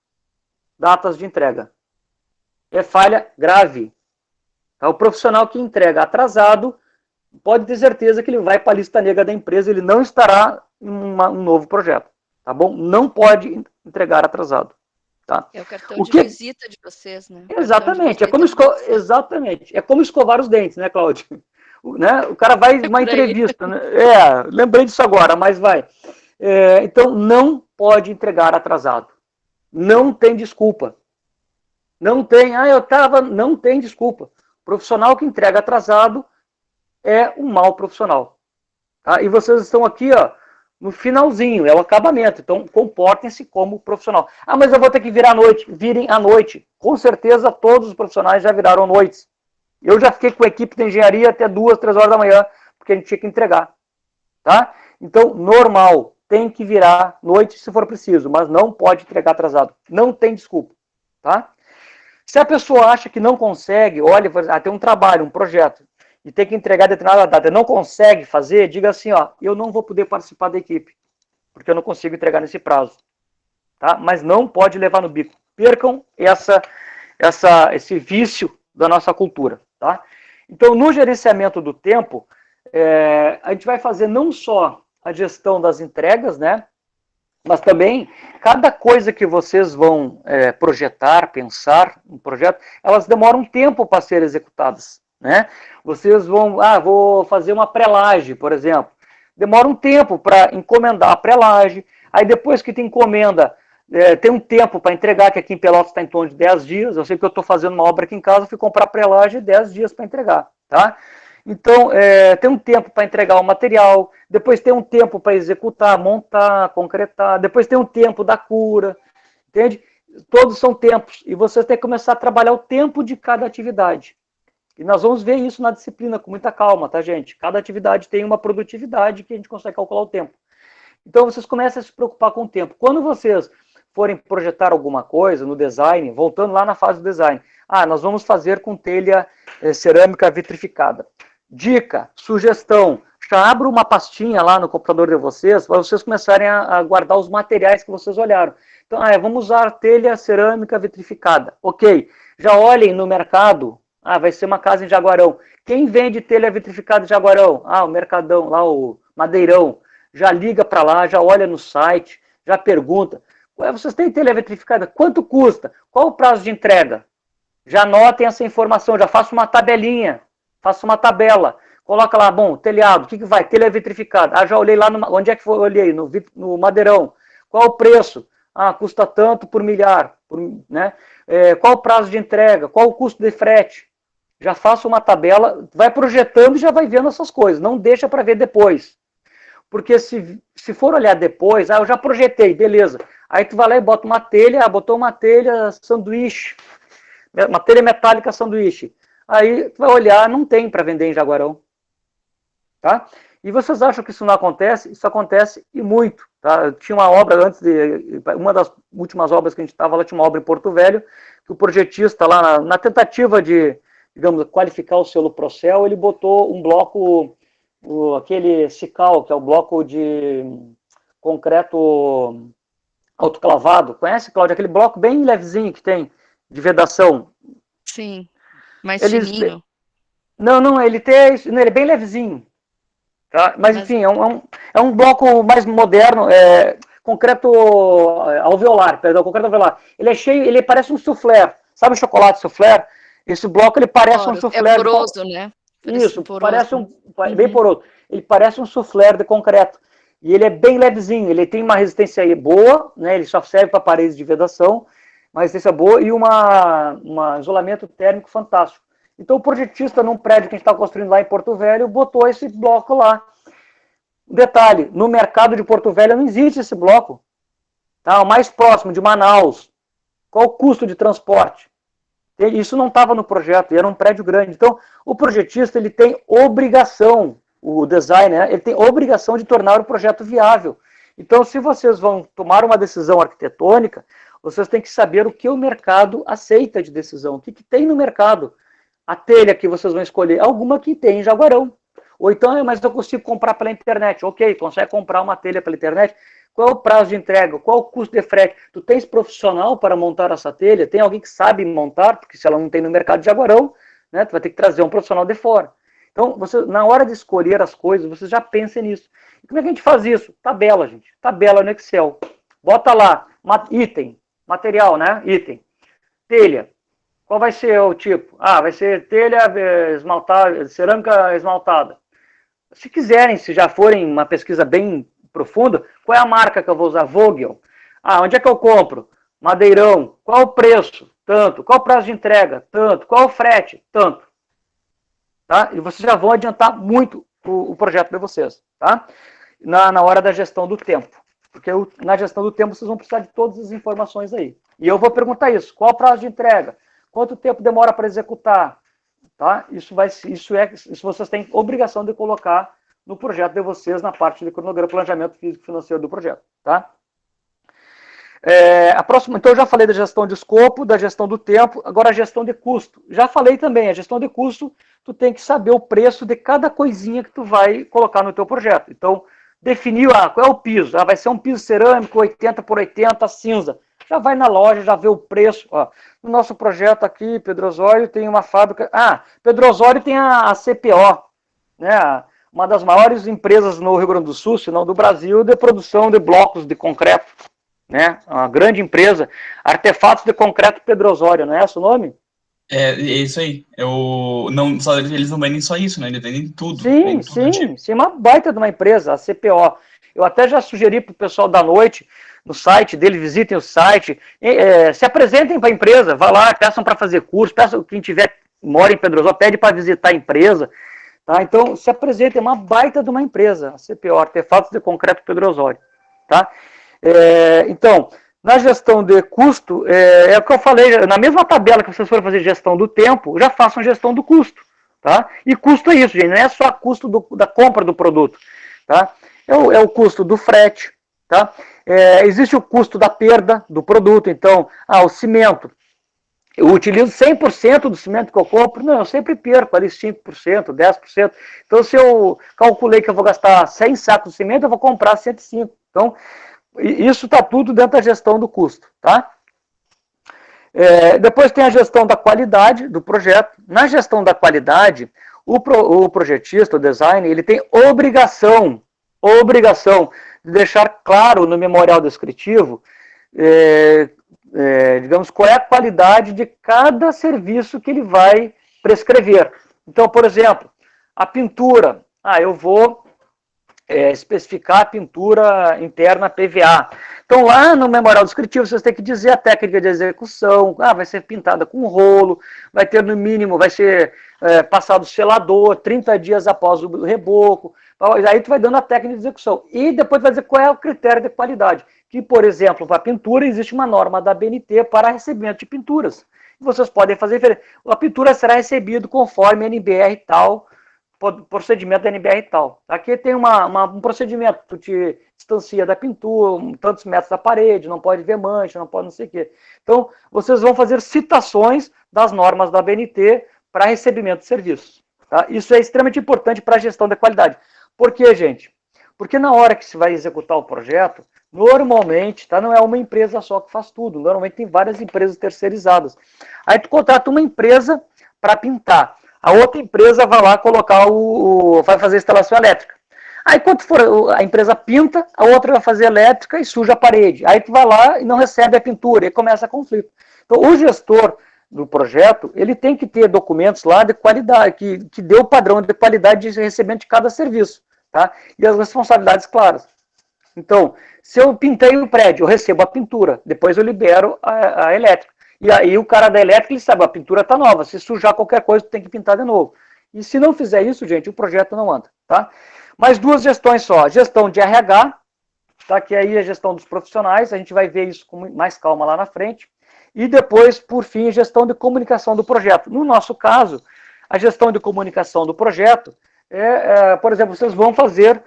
datas de entrega. É falha grave. O profissional que entrega atrasado pode ter certeza que ele vai para a lista negra da empresa, ele não estará em um novo projeto. Tá bom? Não pode entregar atrasado. Tá? É o cartão de visita de vocês, né? Exatamente. Exatamente. É como escovar os dentes, né, Cláudio? O cara vai uma entrevista. Né? Lembrei disso agora, mas vai. Então, não pode entregar atrasado. Não tem desculpa. Não tem, não tem desculpa. O profissional que entrega atrasado é um mau profissional. Tá? E vocês estão aqui, no finalzinho, é o acabamento. Então, comportem-se como profissional. Mas eu vou ter que virar à noite. Virem à noite. Com certeza, todos os profissionais já viraram noites. Eu já fiquei com a equipe de engenharia até 2, 3 horas da manhã, porque a gente tinha que entregar. Tá? Então, normal. Tem que virar noite se for preciso, mas não pode entregar atrasado. Não tem desculpa. Tá? Se a pessoa acha que não consegue, olha, tem um trabalho, um projeto, e tem que entregar determinada data, não consegue fazer, diga assim, eu não vou poder participar da equipe, porque eu não consigo entregar nesse prazo. Tá? Mas não pode levar no bico. Percam esse vício da nossa cultura. Tá? Então, no gerenciamento do tempo, a gente vai fazer não só a gestão das entregas, né? Mas também, cada coisa que vocês vão projetar, pensar um projeto, elas demoram um tempo para serem executadas, né? Vocês vão, vou fazer uma pré-laje, por exemplo. Demora um tempo para encomendar a pré-laje, aí depois que te encomenda, tem um tempo para entregar, que aqui em Pelotas está em torno de 10 dias. Eu sei que eu estou fazendo uma obra aqui em casa, fui comprar pré-laje 10 dias para entregar, tá? Então, tem um tempo para entregar o material, depois tem um tempo para executar, montar, concretar, depois tem um tempo da cura, entende? Todos são tempos, e você tem que começar a trabalhar o tempo de cada atividade. E nós vamos ver isso na disciplina com muita calma, tá, gente? Cada atividade tem uma produtividade que a gente consegue calcular o tempo. Então, vocês começam a se preocupar com o tempo. Quando vocês forem projetar alguma coisa no design, voltando lá na fase do design, nós vamos fazer com telha cerâmica vitrificada. Dica, sugestão, já abra uma pastinha lá no computador de vocês, para vocês começarem a guardar os materiais que vocês olharam. Então, vamos usar telha cerâmica vitrificada. Ok, já olhem no mercado, vai ser uma casa em Jaguarão. Quem vende telha vitrificada em Jaguarão? O Mercadão, lá o Madeirão. Já liga para lá, já olha no site, já pergunta. Vocês têm telha vitrificada? Quanto custa? Qual o prazo de entrega? Já anotem essa informação, já faça uma tabelinha, faça uma tabela. Coloca lá, bom, telhado, o que vai? Telha vitrificada. Já olhei lá, onde é que foi? Olhei, no Madeirão. Qual o preço? Custa tanto por milhar, né? Qual o prazo de entrega? Qual o custo de frete? Já faça uma tabela, vai projetando e já vai vendo essas coisas. Não deixa para ver depois. Porque se for olhar depois, eu já projetei, beleza. Aí tu vai lá e bota uma telha, botou uma telha sanduíche, uma telha metálica sanduíche. Aí tu vai olhar, não tem para vender em Jaguarão. Tá? E vocês acham que isso não acontece? Isso acontece e muito. Tá? Tinha uma obra uma das últimas obras que a gente estava lá, tinha uma obra em Porto Velho, que o projetista lá, na tentativa de, digamos, qualificar o selo Procel, ele botou um bloco, aquele Cical, que é o bloco de concreto autoclavado. Conhece, Cláudia? Aquele bloco bem levezinho que tem, de vedação. Sim, mais fininho. Não, ele é bem levezinho. Tá? Mas enfim, é um bloco mais moderno, concreto alveolar, concreto alveolar. Ele é cheio, ele parece um soufflé. Sabe o chocolate soufflé? Esse bloco, ele parece um soufflé. É poroso, né? Isso, parece bem poroso. Ele parece um soufflé de concreto. E ele é bem levezinho, ele tem uma resistência boa, né? Ele só serve para paredes de vedação, uma resistência boa e um isolamento térmico fantástico. Então o projetista, num prédio que a gente está construindo lá em Porto Velho, botou esse bloco lá. Detalhe, no mercado de Porto Velho não existe esse bloco. Tá? O mais próximo, de Manaus. Qual o custo de transporte? Isso não estava no projeto, e era um prédio grande. Então, o projetista, ele tem obrigação, o designer, né, ele tem obrigação de tornar o projeto viável. Então, se vocês vão tomar uma decisão arquitetônica, vocês têm que saber o que o mercado aceita de decisão, o que tem no mercado. A telha que vocês vão escolher, alguma que tem em Jaguarão. Ou então, mas eu consigo comprar pela internet. Ok, consegue comprar uma telha pela internet. Qual é o prazo de entrega? Qual é o custo de frete? Tu tens profissional para montar essa telha? Tem alguém que sabe montar? Porque se ela não tem no mercado de Jaguarão, né, tu vai ter que trazer um profissional de fora. Então, você, na hora de escolher as coisas, você já pensa nisso. E como é que a gente faz isso? Tabela, gente. Tabela no Excel. Bota lá, item, material, né? Item. Telha. Qual vai ser o tipo? Vai ser telha esmaltada, cerâmica esmaltada. Se quiserem, se já forem uma pesquisa bem profunda, qual é a marca que eu vou usar? Vogel. Onde é que eu compro? Madeirão. Qual o preço? Tanto. Qual o prazo de entrega? Tanto. Qual o frete? Tanto. Tá? E vocês já vão adiantar muito o projeto de vocês. Tá? Na hora da gestão do tempo. Porque na gestão do tempo vocês vão precisar de todas as informações aí. E eu vou perguntar isso. Qual o prazo de entrega? Quanto tempo demora para executar? Tá? Isso vocês têm obrigação de colocar no projeto de vocês, na parte de cronograma, planejamento físico e financeiro do projeto. Tá? A próxima, então eu já falei da gestão de escopo, da gestão do tempo, agora a gestão de custo. Já falei também, a gestão de custo, tu tem que saber o preço de cada coisinha que tu vai colocar no teu projeto. Então, definiu, qual é o piso? Vai ser um piso cerâmico 80 por 80 cinza. Já vai na loja, já vê o preço. No nosso projeto aqui, Pedro Osório, tem uma fábrica... Pedro Osório tem a CPO, né? uma das maiores empresas no Rio Grande do Sul, se não do Brasil, de produção de blocos de concreto, né? Uma grande empresa, Artefatos de Concreto Pedro Osório, não é esse o nome? É isso aí. Eles não vendem só isso, né? Eles vendem tudo. Sim, Vendem tudo, tipo. sim, uma baita de uma empresa, a CPO. Eu até já sugeri para o pessoal da noite, no site dele, visitem o site, se apresentem para a empresa, vá lá, peçam para fazer curso, peçam quem tiver, mora em Pedro Osório, pede para visitar a empresa, tá? Então, se apresentem, é uma baita de uma empresa, a CPO, Artefatos de Concreto Pedro Osório, tá? Então, na gestão de custo, é o que eu falei, na mesma tabela que vocês forem fazer gestão do tempo, já façam gestão do custo, tá? E custo é isso, gente, não é só custo da compra do produto, tá? É o custo do frete, tá? Existe o custo da perda do produto, então, o cimento, eu utilizo 100% do cimento que eu compro, não, eu sempre perco ali 5%, 10%, então se eu calculei que eu vou gastar 100 sacos de cimento, eu vou comprar 105, então, isso está tudo dentro da gestão do custo, tá? Depois tem a gestão da qualidade do projeto. Na gestão da qualidade, o projetista, o designer, ele tem obrigação de deixar claro no memorial descritivo, digamos, qual é a qualidade de cada serviço que ele vai prescrever. Então, por exemplo, a pintura, eu vou especificar a pintura interna PVA. Então, lá no memorial descritivo, vocês têm que dizer a técnica de execução, vai ser pintada com rolo, vai ter no mínimo, vai ser passado selador, 30 dias após o reboco, aí tu vai dando a técnica de execução. E depois vai dizer qual é o critério de qualidade, que, por exemplo, para a pintura, existe uma norma da ABNT para recebimento de pinturas. E vocês podem fazer diferente. A pintura será recebida conforme NBR tal, procedimento da NBR e tal. Aqui tem um procedimento, tu te distancia da pintura, tantos metros da parede, não pode ver mancha, não pode não sei o quê. Então, vocês vão fazer citações das normas da ABNT para recebimento de serviços. Tá? Isso é extremamente importante para a gestão da qualidade. Por quê, gente? Porque na hora que se vai executar o projeto, normalmente, não é uma empresa só que faz tudo, normalmente tem várias empresas terceirizadas. Aí tu contrata uma empresa para pintar. A outra empresa vai lá colocar vai fazer a instalação elétrica. Aí quando for a empresa pinta, a outra vai fazer elétrica e suja a parede. Aí tu vai lá e não recebe a pintura, e começa conflito. Então o gestor do projeto, ele tem que ter documentos lá de qualidade, que dê o padrão de qualidade de recebimento de cada serviço, tá? E as responsabilidades claras. Então, se eu pintei o prédio, eu recebo a pintura, depois eu libero a elétrica. E aí o cara da elétrica, ele sabe, a pintura está nova, se sujar qualquer coisa, tem que pintar de novo. E se não fizer isso, gente, o projeto não anda, tá? Mais duas gestões só, gestão de RH, tá? Que aí é a gestão dos profissionais, a gente vai ver isso com mais calma lá na frente. E depois, por fim, gestão de comunicação do projeto. No nosso caso, a gestão de comunicação do projeto por exemplo, vocês vão fazer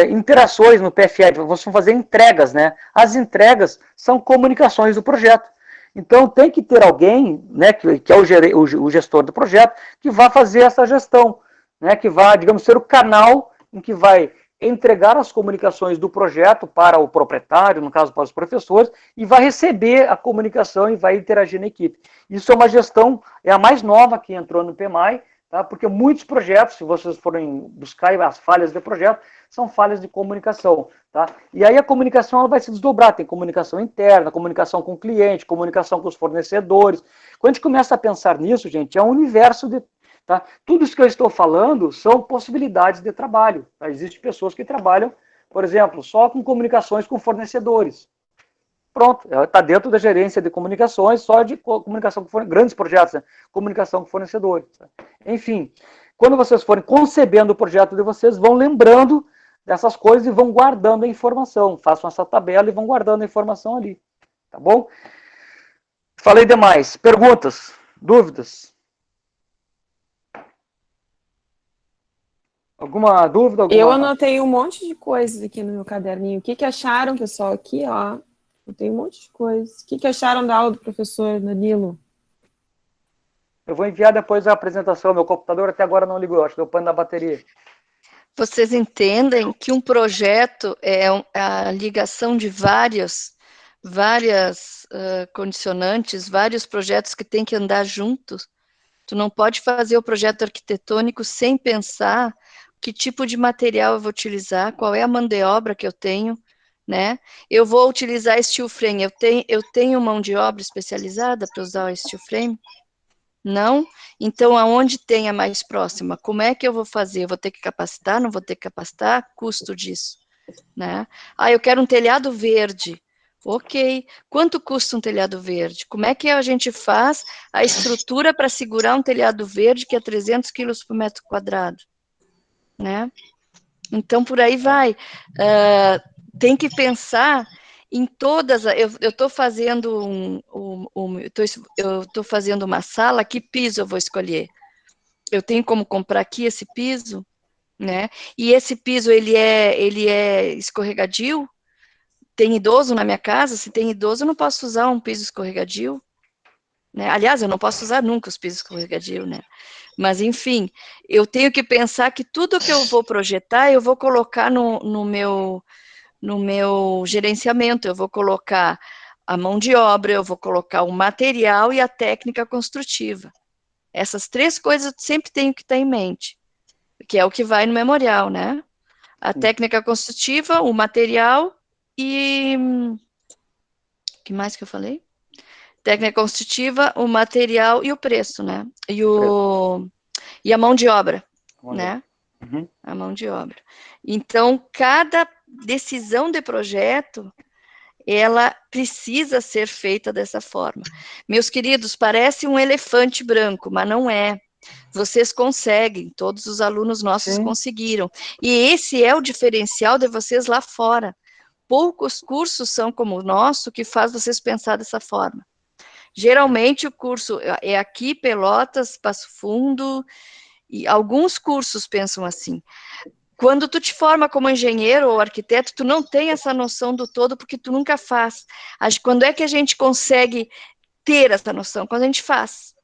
interações no PFE, vocês vão fazer entregas, né? As entregas são comunicações do projeto. Então, tem que ter alguém, né, que é o gestor do projeto, que vai fazer essa gestão, né, que vai, digamos, ser o canal em que vai entregar as comunicações do projeto para o proprietário, no caso para os professores, e vai receber a comunicação e vai interagir na equipe. Isso é uma gestão, é a mais nova que entrou no PMI, tá? Porque muitos projetos, se vocês forem buscar as falhas do projeto, são falhas de comunicação, tá? E aí a comunicação ela vai se desdobrar, tem comunicação interna, comunicação com o cliente, comunicação com os fornecedores. Quando a gente começa a pensar nisso, gente, é um universo de... Tá? Tudo isso que eu estou falando são possibilidades de trabalho. Tá? Existem pessoas que trabalham, por exemplo, só com comunicações com fornecedores. Pronto, está dentro da gerência de comunicações, só de comunicação com grandes projetos, né? Comunicação com fornecedores. Tá? Enfim, quando vocês forem concebendo o projeto de vocês, vão lembrando dessas coisas e vão guardando a informação. Façam essa tabela e vão guardando a informação ali. Tá bom? Falei demais. Perguntas? Dúvidas? Alguma dúvida? Eu anotei um monte de coisas aqui no meu caderninho. O que acharam, pessoal? Aqui, ó. Eu tenho um monte de coisas. O que acharam da aula do professor Danilo? Eu vou enviar depois a apresentação. Meu computador até agora não ligou. Acho que deu pane na bateria. Vocês entendem que um projeto é a ligação de várias condicionantes, vários projetos que têm que andar juntos? Tu não pode fazer o projeto arquitetônico sem pensar que tipo de material eu vou utilizar, qual é a mão de obra que eu tenho, né? Eu vou utilizar steel frame, eu tenho mão de obra especializada para usar o steel frame? Não? Então, aonde tem a mais próxima? Como é que eu vou fazer? Eu vou ter que capacitar? Não vou ter que capacitar? Custo disso, né? Ah, eu quero um telhado verde. Ok. Quanto custa um telhado verde? Como é que a gente faz a estrutura para segurar um telhado verde que é 300 quilos por metro quadrado, né? Então, por aí vai. Tem que pensar em todas. Eu estou fazendo eu estou fazendo uma sala. Que piso eu vou escolher? Eu tenho como comprar aqui esse piso, né? E esse piso ele é escorregadio. Tem idoso na minha casa. Se tem idoso, eu não posso usar um piso escorregadio, né? Aliás, eu não posso usar nunca os pisos escorregadio, né? Mas, enfim, eu tenho que pensar que tudo que eu vou projetar, eu vou colocar no meu gerenciamento, eu vou colocar a mão de obra, eu vou colocar o material e a técnica construtiva. Essas 3 coisas eu sempre tenho que ter em mente, que é o que vai no memorial, né? A técnica construtiva, o material e... O que mais que eu falei? Técnica construtiva, o material e o preço, né? E a mão de obra, né? Uhum. A mão de obra. Então, cada decisão de projeto, ela precisa ser feita dessa forma. Meus queridos, parece um elefante branco, mas não é. Vocês conseguem, todos os alunos nossos conseguiram. E esse é o diferencial de vocês lá fora. Poucos cursos são como o nosso que faz vocês pensar dessa forma. Geralmente o curso é aqui, Pelotas, Passo Fundo, e alguns cursos pensam assim. Quando tu te forma como engenheiro ou arquiteto, tu não tem essa noção do todo porque tu nunca faz. Quando é que a gente consegue ter essa noção? Quando a gente faz.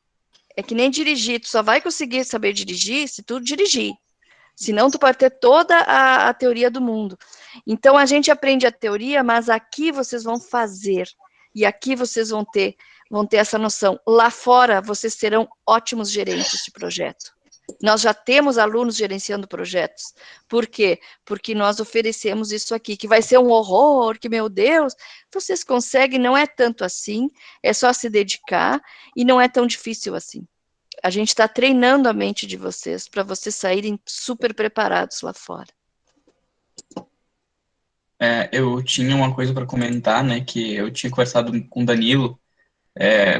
É que nem dirigir, tu só vai conseguir saber dirigir se tu dirigir. Senão tu pode ter toda a teoria do mundo. Então a gente aprende a teoria, mas aqui vocês vão fazer. E aqui vocês vão ter essa noção. Lá fora vocês serão ótimos gerentes de projeto. Nós já temos alunos gerenciando projetos. Por quê? Porque nós oferecemos isso aqui, que vai ser um horror, que, meu Deus, vocês conseguem, não é tanto assim, é só se dedicar, e não é tão difícil assim. A gente está treinando a mente de vocês, para vocês saírem super preparados lá fora. Eu tinha uma coisa para comentar, né, que eu tinha conversado com o Danilo,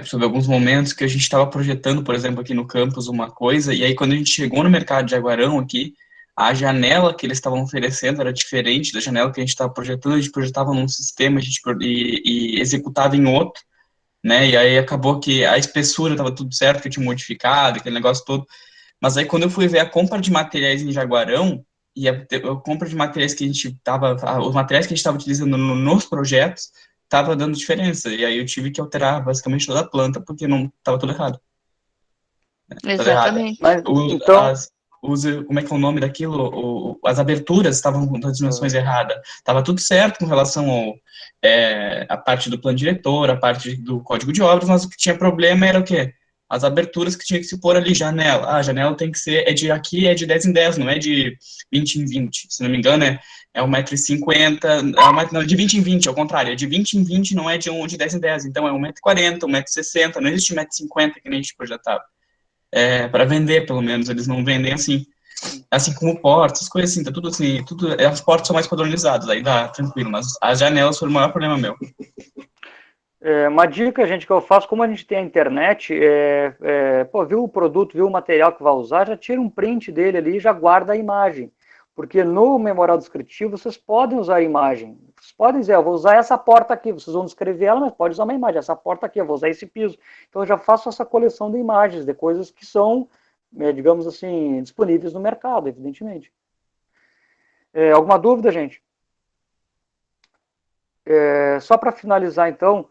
sobre alguns momentos que a gente estava projetando, por exemplo, aqui no campus uma coisa, e aí quando a gente chegou no mercado de Jaguarão aqui, a janela que eles estavam oferecendo era diferente da janela que a gente estava projetando, a gente projetava num sistema e executava em outro, né, e aí acabou que a espessura estava tudo certo, que eu tinha modificado, aquele negócio todo, mas aí quando eu fui ver a compra de materiais em Jaguarão, e a compra de materiais que a gente estava, os materiais que a gente estava utilizando nos projetos, estava dando diferença, e aí eu tive que alterar basicamente toda a planta, porque não estava tudo errado. Tudo errado. Exatamente. Mas, então, Como é que é o nome daquilo? As aberturas estavam com as dimensões erradas. Estava tudo certo com relação a parte do plano diretor, a parte do código de obras, mas o que tinha problema era o quê? As aberturas que tinha que se pôr ali, janela. A janela tem que ser, aqui é de 10 em 10, não é de 20 em 20. Se não me engano, é 1,50 m, não, de 20 em 20, ao contrário, é de 20 em 20, não é de 10 em 10. Então é 1,40 m, 1,60 m, não existe 1,50 m que nem a gente projetava. Para vender, pelo menos, eles não vendem assim. Assim como portas, coisas assim, tá tudo assim, as portas são mais padronizadas, aí dá, tranquilo, mas as janelas foram o maior problema meu. Uma dica, gente, que eu faço, como a gente tem a internet, viu o produto, viu o material que vai usar, já tira um print dele ali e já guarda a imagem. Porque no memorial descritivo vocês podem usar a imagem. Vocês podem dizer, eu vou usar essa porta aqui, vocês vão descrever ela, mas pode usar uma imagem, essa porta aqui, eu vou usar esse piso. Então eu já faço essa coleção de imagens, de coisas que são, digamos assim, disponíveis no mercado, evidentemente. Alguma dúvida, gente? Só para finalizar, então,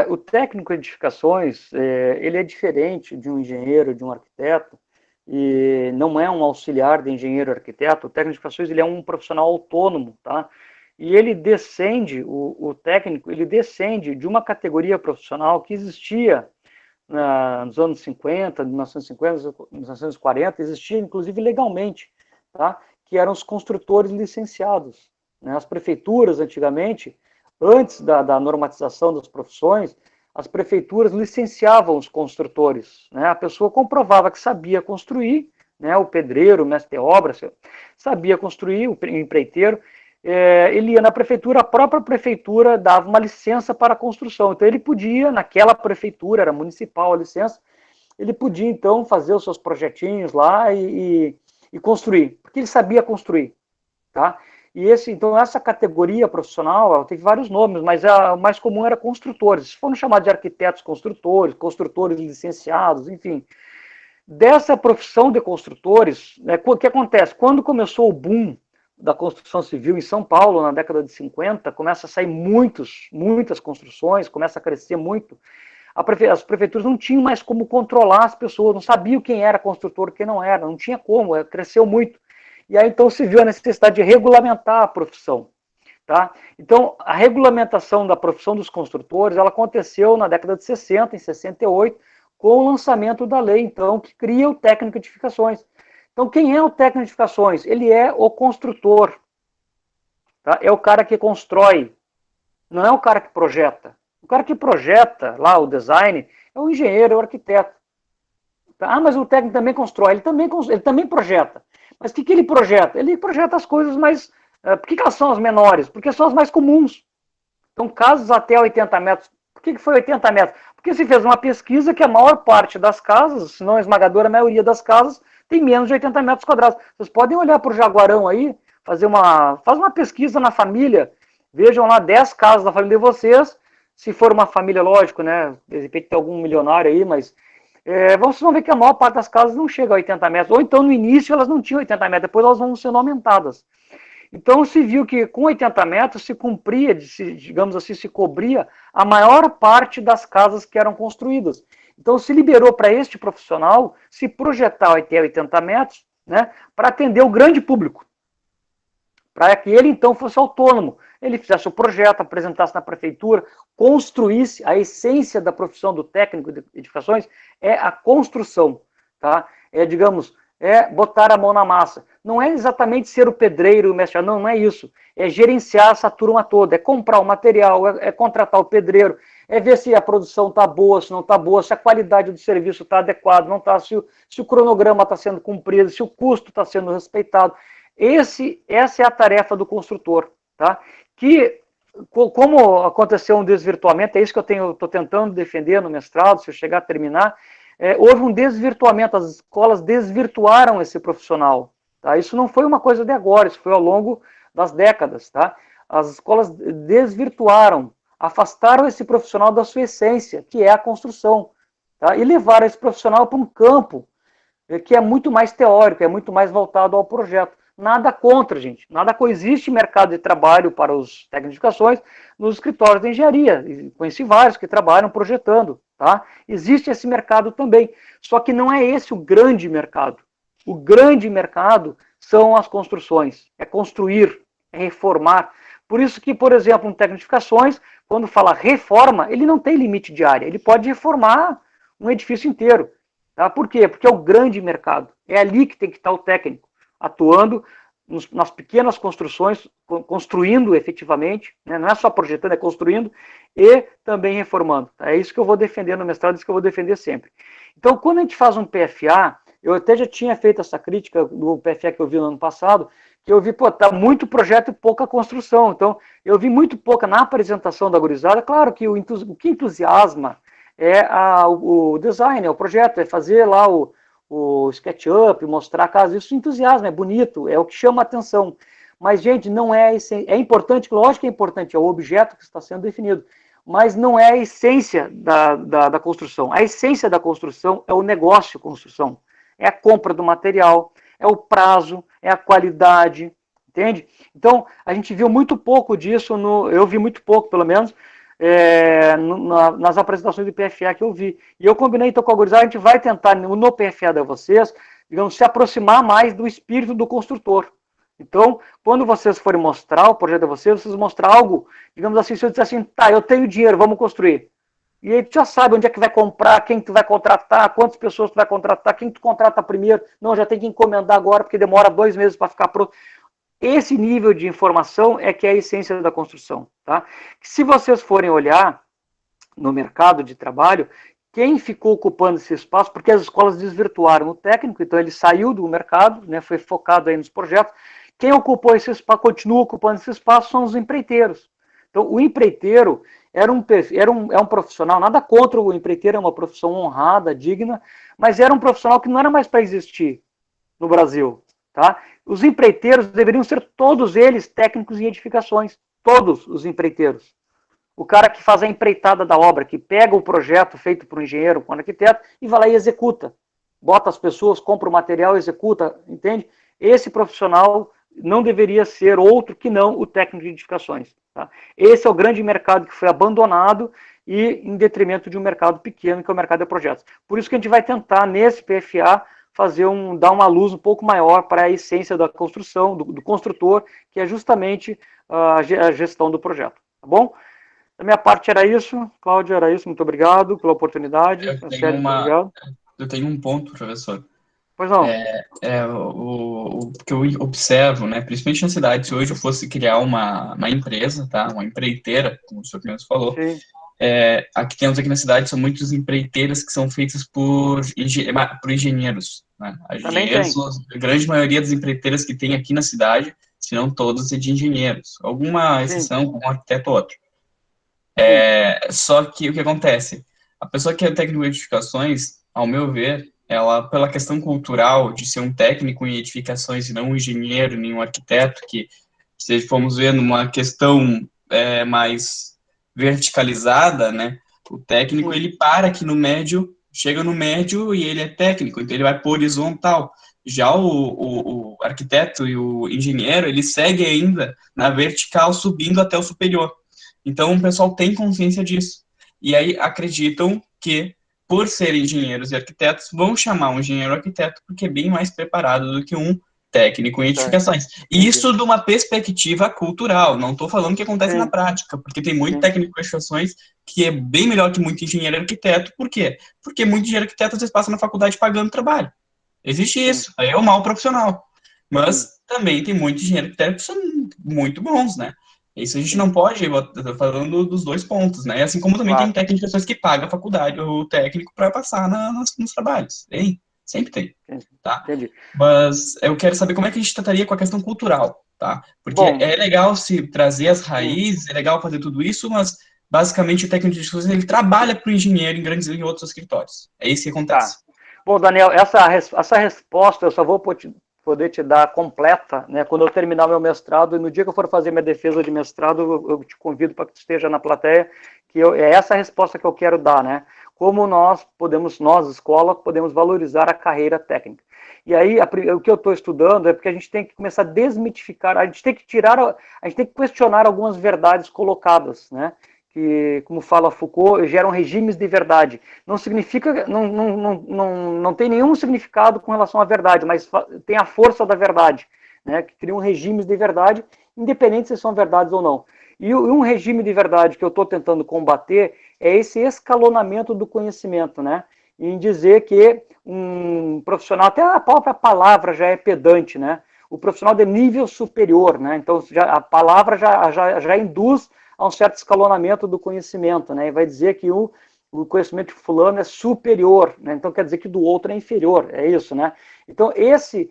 o técnico de edificações, ele é diferente de um engenheiro, de um arquiteto, e não é um auxiliar de engenheiro arquiteto. O técnico de edificações, ele é um profissional autônomo, tá? E ele descende, o técnico, ele descende de uma categoria profissional que existia nos anos 50, 1950, 1940, existia inclusive legalmente, tá? Que eram os construtores licenciados, né? As prefeituras, antigamente, antes da normatização das profissões, as prefeituras licenciavam os construtores, né? A pessoa comprovava que sabia construir, né? O pedreiro, o mestre de obra, sabia construir, o empreiteiro, ele ia na prefeitura, a própria prefeitura dava uma licença para a construção. Então ele podia, naquela prefeitura, era municipal a licença, ele podia então fazer os seus projetinhos lá e construir, porque ele sabia construir, tá? E então essa categoria profissional, ela teve vários nomes, mas o mais comum era construtores. Foram chamados de arquitetos construtores, construtores licenciados, enfim. Dessa profissão de construtores, né, o que acontece? Quando começou o boom da construção civil em São Paulo, na década de 50, começa a sair muitas construções, começa a crescer muito. As prefeituras não tinham mais como controlar as pessoas, não sabiam quem era construtor e quem não era, não tinha como, cresceu muito. E aí então se viu a necessidade de regulamentar a profissão, tá? Então a regulamentação da profissão dos construtores, ela aconteceu na década de 60, em 68, com o lançamento da lei, então, que cria o técnico de edificações. Então quem é o técnico de edificações? Ele é o construtor, tá? É o cara que constrói, não é o cara que projeta. O cara que projeta lá o design é o engenheiro, é o arquiteto. Ah, mas o técnico também constrói, ele também projeta. Mas o que ele projeta? Ele projeta as coisas mais... Por que elas são as menores? Porque são as mais comuns. Então, casos até 80 metros. Por que foi 80 metros? Porque se fez uma pesquisa que a maior parte das casas, se não a esmagadora maioria das casas, tem menos de 80 metros quadrados. Vocês podem olhar para o Jaguarão aí, faz uma pesquisa na família, vejam lá 10 casas da família de vocês, se for uma família, lógico, né? De repente tem algum milionário aí, mas... vocês vão ver que a maior parte das casas não chega a 80 metros, ou então no início elas não tinham 80 metros, depois elas vão sendo aumentadas. Então se viu que com 80 metros se cumpria, digamos assim, se cobria a maior parte das casas que eram construídas. Então se liberou para este profissional se projetar até 80 metros, né, para atender o grande público, para que ele então fosse autônomo, ele fizesse o projeto, apresentasse na prefeitura, construísse. A essência da profissão do técnico de edificações é a construção, tá? Digamos, botar a mão na massa. Não é exatamente ser o pedreiro, o mestre, não é isso. É gerenciar essa turma toda, é comprar o material, é contratar o pedreiro, é ver se a produção está boa, se não está boa, se a qualidade do serviço está adequada, não está, se o cronograma está sendo cumprido, se o custo está sendo respeitado. Essa é a tarefa do construtor, tá? Que, como aconteceu um desvirtuamento, é isso que eu estou tentando defender no mestrado, se eu chegar a terminar, houve um desvirtuamento, as escolas desvirtuaram esse profissional, tá? Isso não foi uma coisa de agora, isso foi ao longo das décadas, tá? As escolas desvirtuaram, afastaram esse profissional da sua essência, que é a construção, tá? E levaram esse profissional para um campo que é muito mais teórico, é muito mais voltado ao projeto. Nada contra, gente. Nada coexiste mercado de trabalho para os técnicos de edificações nos escritórios de engenharia. Conheci vários que trabalham projetando, tá? Existe esse mercado também. Só que não é esse o grande mercado. O grande mercado são as construções. É construir, é reformar. Por isso que, por exemplo, um técnico de edificações, quando fala reforma, ele não tem limite de área. Ele pode reformar um edifício inteiro. Tá? Por quê? Porque é o grande mercado. É ali que tem que estar o técnico, atuando nas pequenas construções, construindo efetivamente, né? Não é só projetando, é construindo e também reformando. É isso que eu vou defender no mestrado, isso que eu vou defender sempre. Então, quando a gente faz um PFA, eu até já tinha feito essa crítica do PFA que eu vi no ano passado, que eu vi, tá muito projeto e pouca construção. Então, eu vi muito pouca na apresentação da gurizada. Claro que o que entusiasma é o design, é o projeto, é fazer lá o SketchUp, mostrar a casa, isso entusiasma, é bonito, é o que chama a atenção. Mas, gente, não é importante, lógico que é importante, é o objeto que está sendo definido, mas não é a essência da construção. A essência da construção é o negócio construção, é a compra do material, é o prazo, é a qualidade, entende? Então, a gente viu muito pouco disso, eu vi muito pouco, pelo menos, nas apresentações do PFA que eu vi. E eu combinei então com a gurizada, a gente vai tentar no PFA de vocês, digamos, se aproximar mais do espírito do construtor. Então, quando vocês forem mostrar o projeto de vocês mostrar algo, digamos assim, se eu disser assim, tá, eu tenho dinheiro, vamos construir. E aí tu já sabe onde é que vai comprar, quem tu vai contratar, quantas pessoas tu vai contratar, quem tu contrata primeiro. Não, já tem que encomendar agora, porque demora 2 meses para ficar pronto. Esse nível de informação é que é a essência da construção. Tá? Se vocês forem olhar no mercado de trabalho, quem ficou ocupando esse espaço, porque as escolas desvirtuaram o técnico, então ele saiu do mercado, né, foi focado aí nos projetos. Quem ocupou esse espaço, continua ocupando esse espaço, são os empreiteiros. Então, o empreiteiro é um profissional, nada contra o empreiteiro, é uma profissão honrada, digna, mas era um profissional que não era mais para existir no Brasil. Tá? Os empreiteiros deveriam ser todos eles técnicos em edificações, todos os empreiteiros. O cara que faz a empreitada da obra, que pega o projeto feito por um engenheiro, por um arquiteto, e vai lá e executa. Bota as pessoas, compra o material, executa, entende? Esse profissional não deveria ser outro que não o técnico de edificações. Tá? Esse é o grande mercado que foi abandonado e em detrimento de um mercado pequeno, que é o mercado de projetos. Por isso que a gente vai tentar, nesse PFA, dar uma luz um pouco maior para a essência da construção, do construtor, que é justamente a gestão do projeto. Tá bom? Da minha parte era isso. Cláudia, era isso. Muito obrigado pela oportunidade. Eu tenho um ponto, professor. Pois não. O que eu observo, né, principalmente na cidade, se hoje eu fosse criar uma empresa, tá, uma empreiteira, como o senhor mesmo falou, aqui temos aqui na cidade, são muitas empreiteiras que são feitas por engenheiros. Né? A grande maioria das empreiteiras que tem aqui na cidade, se não todas, é de engenheiros. Alguma exceção, com um arquiteto ou outro. Só que o que acontece? A pessoa que é técnico em edificações, ao meu ver, ela, pela questão cultural de ser um técnico em edificações e não um engenheiro, nem um arquiteto, que, se formos ver numa questão mais verticalizada, né, o técnico, ele para aqui no médio, chega no médio e ele é técnico, então ele vai para o horizontal. Já o arquiteto e o engenheiro, ele segue ainda na vertical, subindo até o superior. Então, o pessoal tem consciência disso. E aí acreditam que, por serem engenheiros e arquitetos, vão chamar um engenheiro arquiteto porque é bem mais preparado do que um técnico em edificações. E isso de uma perspectiva cultural. Não estou falando que acontece na prática, porque tem muito técnico em edificações que é bem melhor que muito engenheiro arquiteto. Por quê? Porque muito engenheiro arquiteto às vezes passa na faculdade pagando trabalho. Existe isso. Aí é o mal profissional. Mas também tem muito engenheiro arquiteto que são muito bons, né? Isso a gente não pode, falando dos dois pontos, né? Assim como também tem técnicas que pagam a faculdade, o técnico, para passar nos trabalhos. Tem, sempre tem. Tá? Entendi. Mas eu quero saber como é que a gente trataria com a questão cultural, tá? Porque é legal se trazer as raízes, é legal fazer tudo isso, mas basicamente o técnico de edificações, ele trabalha para o engenheiro em outros escritórios. É isso que acontece. Tá. Bom, Daniel, essa resposta eu só vou poder te dar completa, né, quando eu terminar meu mestrado, e no dia que eu for fazer minha defesa de mestrado, eu te convido para que tu esteja na plateia, que é essa a resposta que eu quero dar, né? Como nós, escola, podemos valorizar a carreira técnica. E aí, o que eu estou estudando é porque a gente tem que começar a desmitificar, a gente tem que questionar algumas verdades colocadas, né? Que, como fala Foucault, geram regimes de verdade. Não significa, não tem nenhum significado com relação à verdade, mas tem a força da verdade, né, que criam regimes de verdade, independente se são verdades ou não. E um regime de verdade que eu estou tentando combater é esse escalonamento do conhecimento, né, em dizer que um profissional, até a própria palavra já é pedante, né, o profissional de nível superior, né, então a palavra já induz a um certo escalonamento do conhecimento, né? E vai dizer que o conhecimento de fulano é superior, né? Então quer dizer que do outro é inferior, é isso, né? Então esse,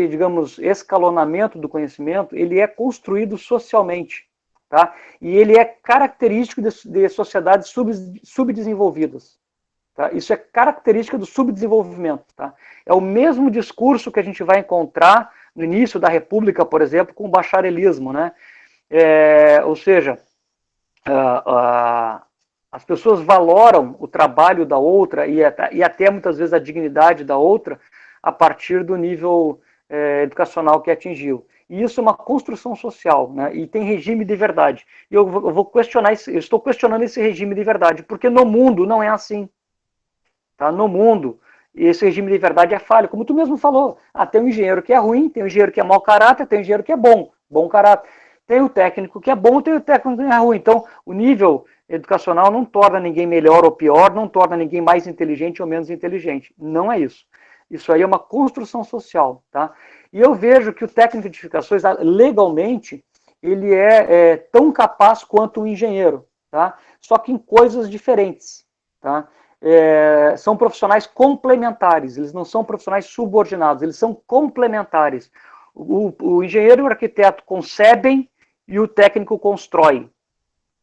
digamos, escalonamento do conhecimento, ele é construído socialmente, tá? E ele é característico de sociedades subdesenvolvidas, tá? Isso é característica do subdesenvolvimento, tá? É o mesmo discurso que a gente vai encontrar no início da República, por exemplo, com o bacharelismo, né? Ou seja, as pessoas valoram o trabalho da outra e até muitas vezes a dignidade da outra a partir do nível educacional que atingiu. E isso é uma construção social, né? E tem regime de verdade. E eu vou questionar, eu estou questionando esse regime de verdade, porque no mundo não é assim. Tá? No mundo, esse regime de verdade é falho, como tu mesmo falou. Tem um engenheiro que é ruim, tem um engenheiro que é mau caráter, tem um engenheiro que é bom caráter. Tem o técnico que é bom, tem o técnico que é ruim. Então, o nível educacional não torna ninguém melhor ou pior, não torna ninguém mais inteligente ou menos inteligente. Não é isso. Isso aí é uma construção social, tá? E eu vejo que o técnico de edificações, legalmente, ele é tão capaz quanto um engenheiro, tá? Só que em coisas diferentes, tá? São profissionais complementares, eles não são profissionais subordinados, eles são complementares. O engenheiro e o arquiteto concebem e o técnico constrói.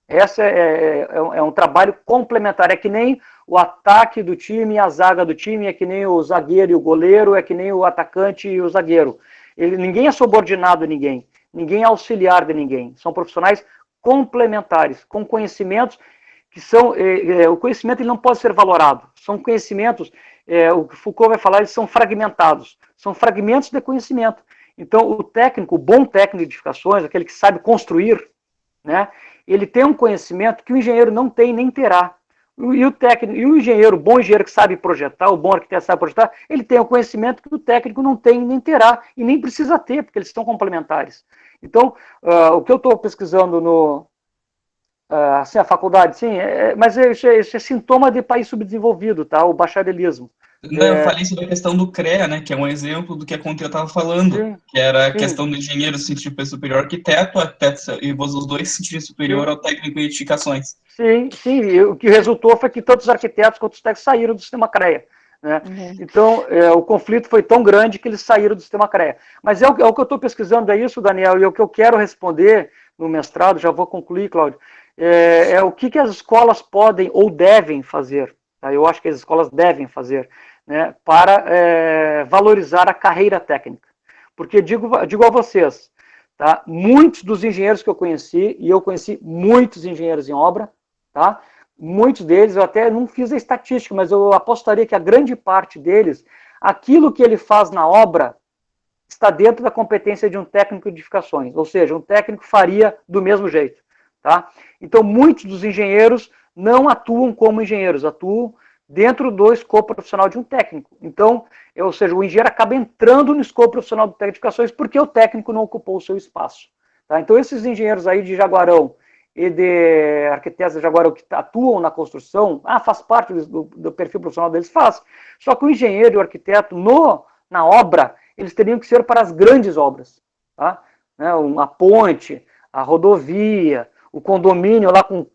Essa é um trabalho complementar, é que nem o ataque do time e a zaga do time, é que nem o zagueiro e o goleiro, é que nem o atacante e o zagueiro. Ninguém é subordinado a ninguém, ninguém é auxiliar de ninguém, são profissionais complementares, com conhecimentos que são, o conhecimento ele não pode ser valorado, são conhecimentos, o que Foucault vai falar, eles são fragmentados, são fragmentos de conhecimento. Então, o técnico, o bom técnico de edificações, aquele que sabe construir, né, ele tem um conhecimento que o engenheiro não tem nem terá. E o técnico, e o engenheiro, o bom engenheiro que sabe projetar, o bom arquiteto que sabe projetar, ele tem um conhecimento que o técnico não tem nem terá, e nem precisa ter, porque eles são complementares. Então, o que eu estou pesquisando no, assim, a faculdade, sim, mas isso é sintoma de país subdesenvolvido, tá? O bacharelismo. Não, eu falei sobre a questão do CREA, né, que é um exemplo do que a Conte estava falando, Sim, que era a sim. questão do engenheiro se sentir superior ao arquiteto, e os dois se sentirem superior Sim. ao técnico em edificações. Sim, sim, e o que resultou foi que tanto os arquitetos quanto os técnicos saíram do sistema CREA. Né? Então, o conflito foi tão grande que eles saíram do sistema CREA. Mas é o que eu estou pesquisando, é isso, Daniel, e o que eu quero responder no mestrado, já vou concluir, Cláudio, o que as escolas podem ou devem fazer, tá? Eu acho que as escolas devem fazer, né, para valorizar a carreira técnica. Porque digo a vocês, tá? Muitos dos engenheiros que eu conheci, e eu conheci muitos engenheiros em obra, tá? Muitos deles, eu até não fiz a estatística, mas eu apostaria que a grande parte deles, aquilo que ele faz na obra está dentro da competência de um técnico de edificações, ou seja, um técnico faria do mesmo jeito, tá? Então, muitos dos engenheiros não atuam como engenheiros, atuam dentro do escopo profissional de um técnico. Então, ou seja, o engenheiro acaba entrando no escopo profissional do técnico de edificações porque o técnico não ocupou o seu espaço, tá? Então, esses engenheiros aí de Jaguarão e de arquitetos de Jaguarão que atuam na construção, faz parte do perfil profissional deles, faz. Só que o engenheiro e o arquiteto na obra, eles teriam que ser para as grandes obras, tá? Né, a ponte, a rodovia, o condomínio lá com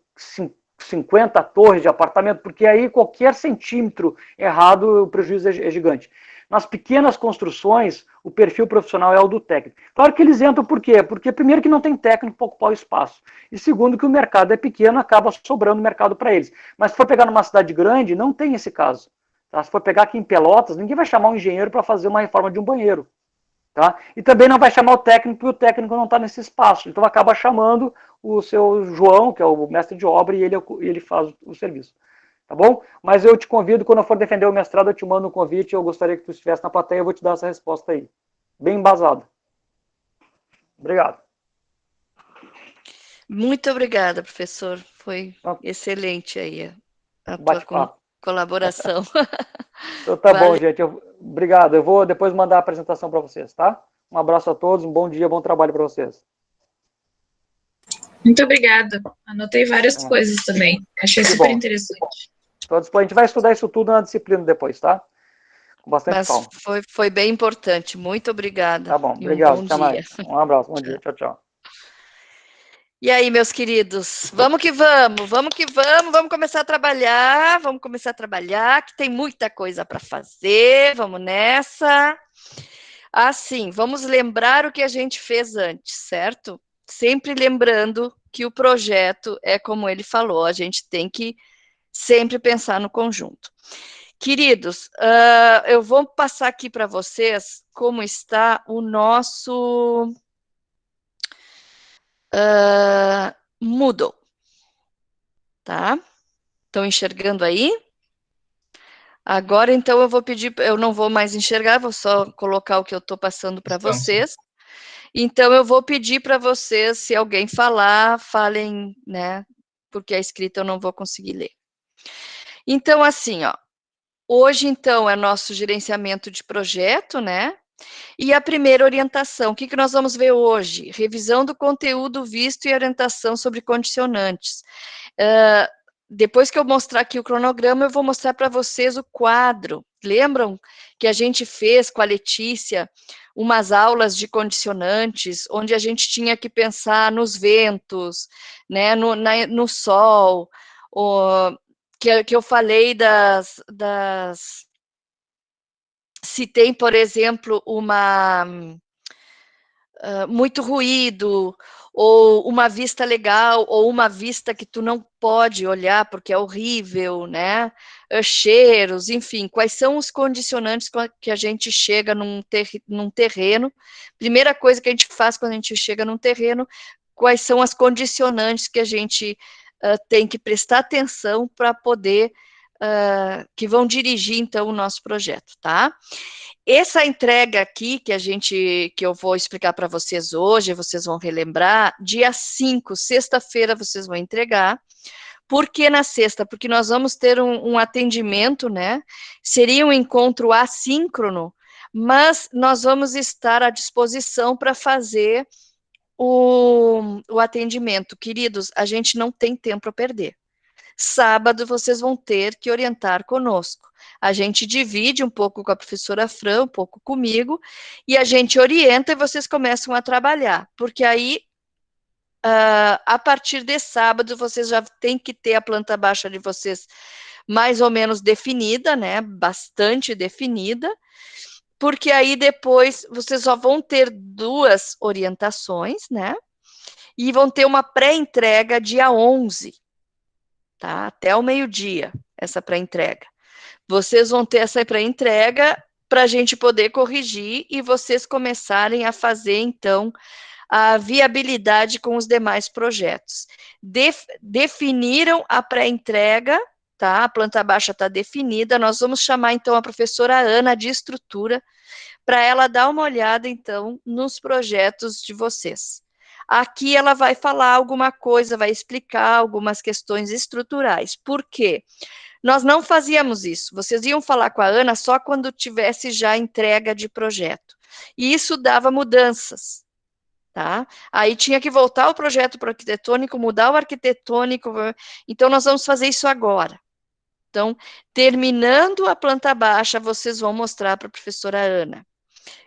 50 torres de apartamento, porque aí qualquer centímetro errado, o prejuízo é gigante. Nas pequenas construções, o perfil profissional é o do técnico. Claro que eles entram por quê? Porque primeiro que não tem técnico para ocupar o espaço, e segundo que o mercado é pequeno, acaba sobrando mercado para eles. Mas se for pegar numa cidade grande, não tem esse caso. Tá? Se for pegar aqui em Pelotas, ninguém vai chamar um engenheiro para fazer uma reforma de um banheiro. Tá? E também não vai chamar o técnico, porque o técnico não está nesse espaço. Então acaba chamando o seu João, que é o mestre de obra, e ele faz o serviço. Tá bom? Mas eu te convido, quando eu for defender o mestrado, eu te mando um convite, eu gostaria que tu estivesse na plateia, eu vou te dar essa resposta aí. Bem embasada. Obrigado. Muito obrigada, professor. Foi excelente aí a tua Bate-papo. colaboração. Então tá bom, gente. Obrigado. Eu vou depois mandar a apresentação para vocês, tá? Um abraço a todos, um bom dia, bom trabalho para vocês. Muito obrigada. Anotei várias coisas também. Achei super interessante. A gente vai estudar isso tudo na disciplina depois, tá? Com bastante calma. Foi bem importante. Muito obrigada. Tá bom, obrigado. Um até mais. Um abraço, bom dia. Tchau, tchau. E aí, meus queridos, vamos que vamos, vamos começar a trabalhar, que tem muita coisa para fazer, vamos nessa. Assim, vamos lembrar o que a gente fez antes, certo? Sempre lembrando que o projeto é como ele falou, a gente tem que sempre pensar no conjunto. Queridos, eu vou passar aqui para vocês como está o nosso Moodle, tá? Estão enxergando aí? Agora, então, eu vou pedir, eu não vou mais enxergar, vou só colocar o que eu estou passando para vocês. Então, eu vou pedir para vocês, se alguém falar, falem, né? Porque a escrita eu não vou conseguir ler. Então, assim, ó, hoje, então, é nosso gerenciamento de projeto, né? E a primeira orientação, o que nós vamos ver hoje? Revisão do conteúdo visto e orientação sobre condicionantes. Depois que eu mostrar aqui o cronograma, eu vou mostrar para vocês o quadro. Lembram que a gente fez com a Letícia umas aulas de condicionantes, onde a gente tinha que pensar nos ventos, né, no sol, que eu falei se tem, por exemplo, muito ruído, ou uma vista legal, ou uma vista que tu não pode olhar porque é horrível, né? Cheiros, enfim, quais são os condicionantes que a gente chega num terreno? Primeira coisa que a gente faz quando a gente chega num terreno, quais são as condicionantes que a gente tem que prestar atenção para poder, que vão dirigir, então, o nosso projeto, tá? Essa entrega aqui, que eu vou explicar para vocês hoje, vocês vão relembrar, dia 5, sexta-feira, vocês vão entregar. Por que na sexta? Porque nós vamos ter um atendimento, né? Seria um encontro assíncrono, mas nós vamos estar à disposição para fazer o atendimento. Queridos, a gente não tem tempo a perder. Sábado, vocês vão ter que orientar conosco. A gente divide um pouco com a professora Fran, um pouco comigo, e a gente orienta e vocês começam a trabalhar, porque aí, a partir de sábado, vocês já têm que ter a planta baixa de vocês mais ou menos definida, né, bastante definida, porque aí depois vocês só vão ter 2 orientações, né, e vão ter uma pré-entrega dia 11, tá? Até o meio-dia, essa pré-entrega. Vocês vão ter essa pré-entrega para a gente poder corrigir e vocês começarem a fazer, então, a viabilidade com os demais projetos. Definiram a pré-entrega, tá? A planta baixa está definida, nós vamos chamar, então, a professora Ana de estrutura para ela dar uma olhada, então, nos projetos de vocês. Aqui ela vai falar alguma coisa, vai explicar algumas questões estruturais. Por quê? Nós não fazíamos isso. Vocês iam falar com a Ana só quando tivesse já entrega de projeto. E isso dava mudanças, tá? Aí tinha que voltar o projeto para o arquitetônico, mudar o arquitetônico. Então, nós vamos fazer isso agora. Então, terminando a planta baixa, vocês vão mostrar para a professora Ana.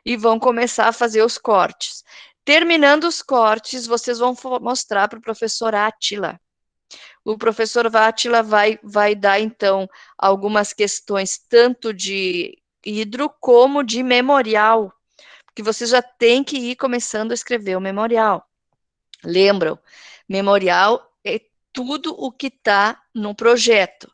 E vão começar a fazer os cortes. Terminando os cortes, vocês vão mostrar para o professor Átila. O professor Átila vai dar, então, algumas questões, tanto de hidro como de memorial, porque vocês já têm que ir começando a escrever o memorial. Lembram? Memorial é tudo o que está no projeto.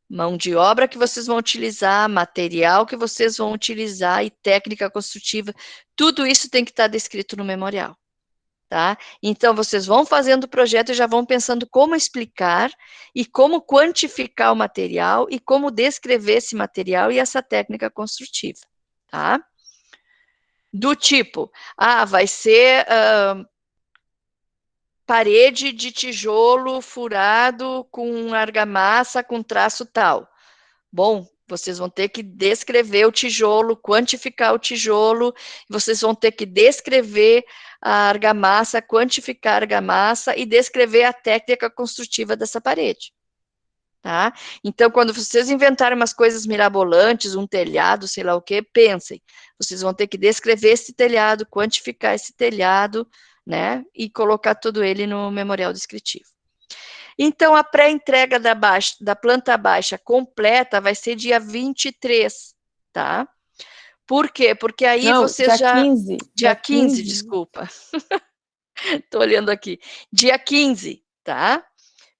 Mão de obra que vocês vão utilizar, material que vocês vão utilizar e técnica construtiva, tudo isso tem que estar descrito no memorial, tá? Então, vocês vão fazendo o projeto e já vão pensando como explicar e como quantificar o material e como descrever esse material e essa técnica construtiva, tá? Do tipo, vai ser parede de tijolo furado com argamassa com traço tal. Bom, vocês vão ter que descrever o tijolo, quantificar o tijolo, vocês vão ter que descrever a argamassa, quantificar a argamassa e descrever a técnica construtiva dessa parede, tá? Então, quando vocês inventarem umas coisas mirabolantes, um telhado, sei lá o quê, pensem, vocês vão ter que descrever esse telhado, quantificar esse telhado, né, e colocar tudo ele no memorial descritivo. Então, a pré-entrega da planta baixa completa vai ser dia 23, tá? Por quê? Porque aí Não, vocês dia já... 15. Dia 15, desculpa. Estou olhando aqui. Dia 15, tá?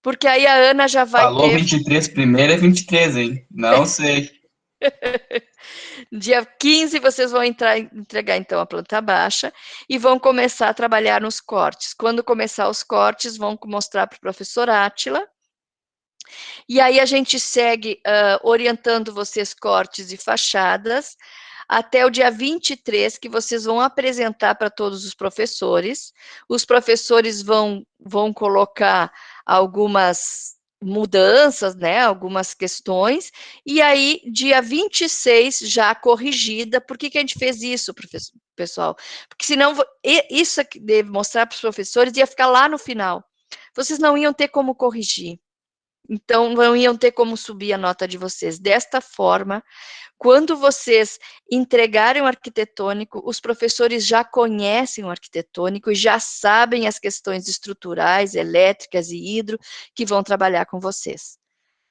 Porque aí a Ana já vai Falou ter... 23 primeiro, é 23, hein? Não sei. Dia 15, vocês vão entregar, então, a planta baixa e vão começar a trabalhar nos cortes. Quando começar os cortes, vão mostrar para o professor Átila. E aí a gente segue orientando vocês cortes e fachadas até o dia 23, que vocês vão apresentar para todos os professores. Os professores vão colocar algumas mudanças, né, algumas questões, e aí, dia 26, já corrigida. Por que a gente fez isso, pessoal? Porque senão, isso aqui deve mostrar para os professores, ia ficar lá no final. Vocês não iam ter como corrigir. Então, não iam ter como subir a nota de vocês. Desta forma, quando vocês entregarem o arquitetônico, os professores já conhecem o arquitetônico e já sabem as questões estruturais, elétricas e hidro que vão trabalhar com vocês.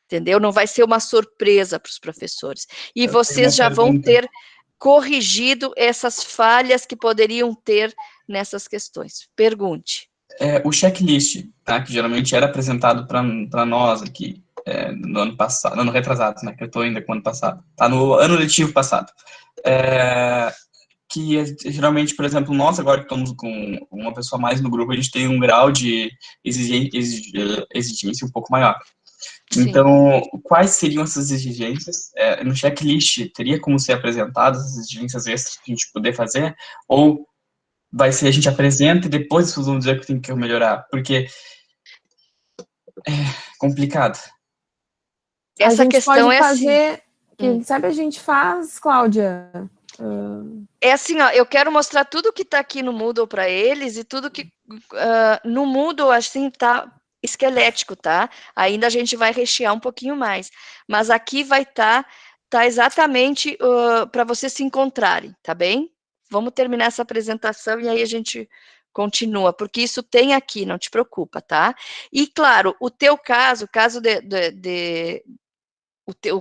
Entendeu? Não vai ser uma surpresa para os professores. E vocês já vão ter corrigido essas falhas que poderiam ter nessas questões. Pergunte. O checklist, tá, que geralmente era apresentado para nós aqui no ano passado, ano retrasado, né, que eu estou ainda com o ano passado, tá no ano letivo passado, que geralmente, por exemplo, nós agora que estamos com uma pessoa a mais no grupo, a gente tem um grau de exigência um pouco maior. Sim. Então, quais seriam essas exigências? No checklist, teria como ser apresentadas as exigências extras que a gente poder fazer? Ou vai ser a gente apresenta e depois vocês vão dizer que tem que melhorar? Porque é complicado. Essa questão é fazer, assim. Quem sabe a gente faz, Cláudia. É assim, ó, eu quero mostrar tudo que está aqui no Moodle para eles e tudo que no Moodle, assim, tá esquelético, tá? Ainda a gente vai rechear um pouquinho mais. Mas aqui vai tá exatamente para vocês se encontrarem, tá bem? Vamos terminar essa apresentação e aí a gente continua, porque isso tem aqui, não te preocupa, tá? E, claro, o teu caso, o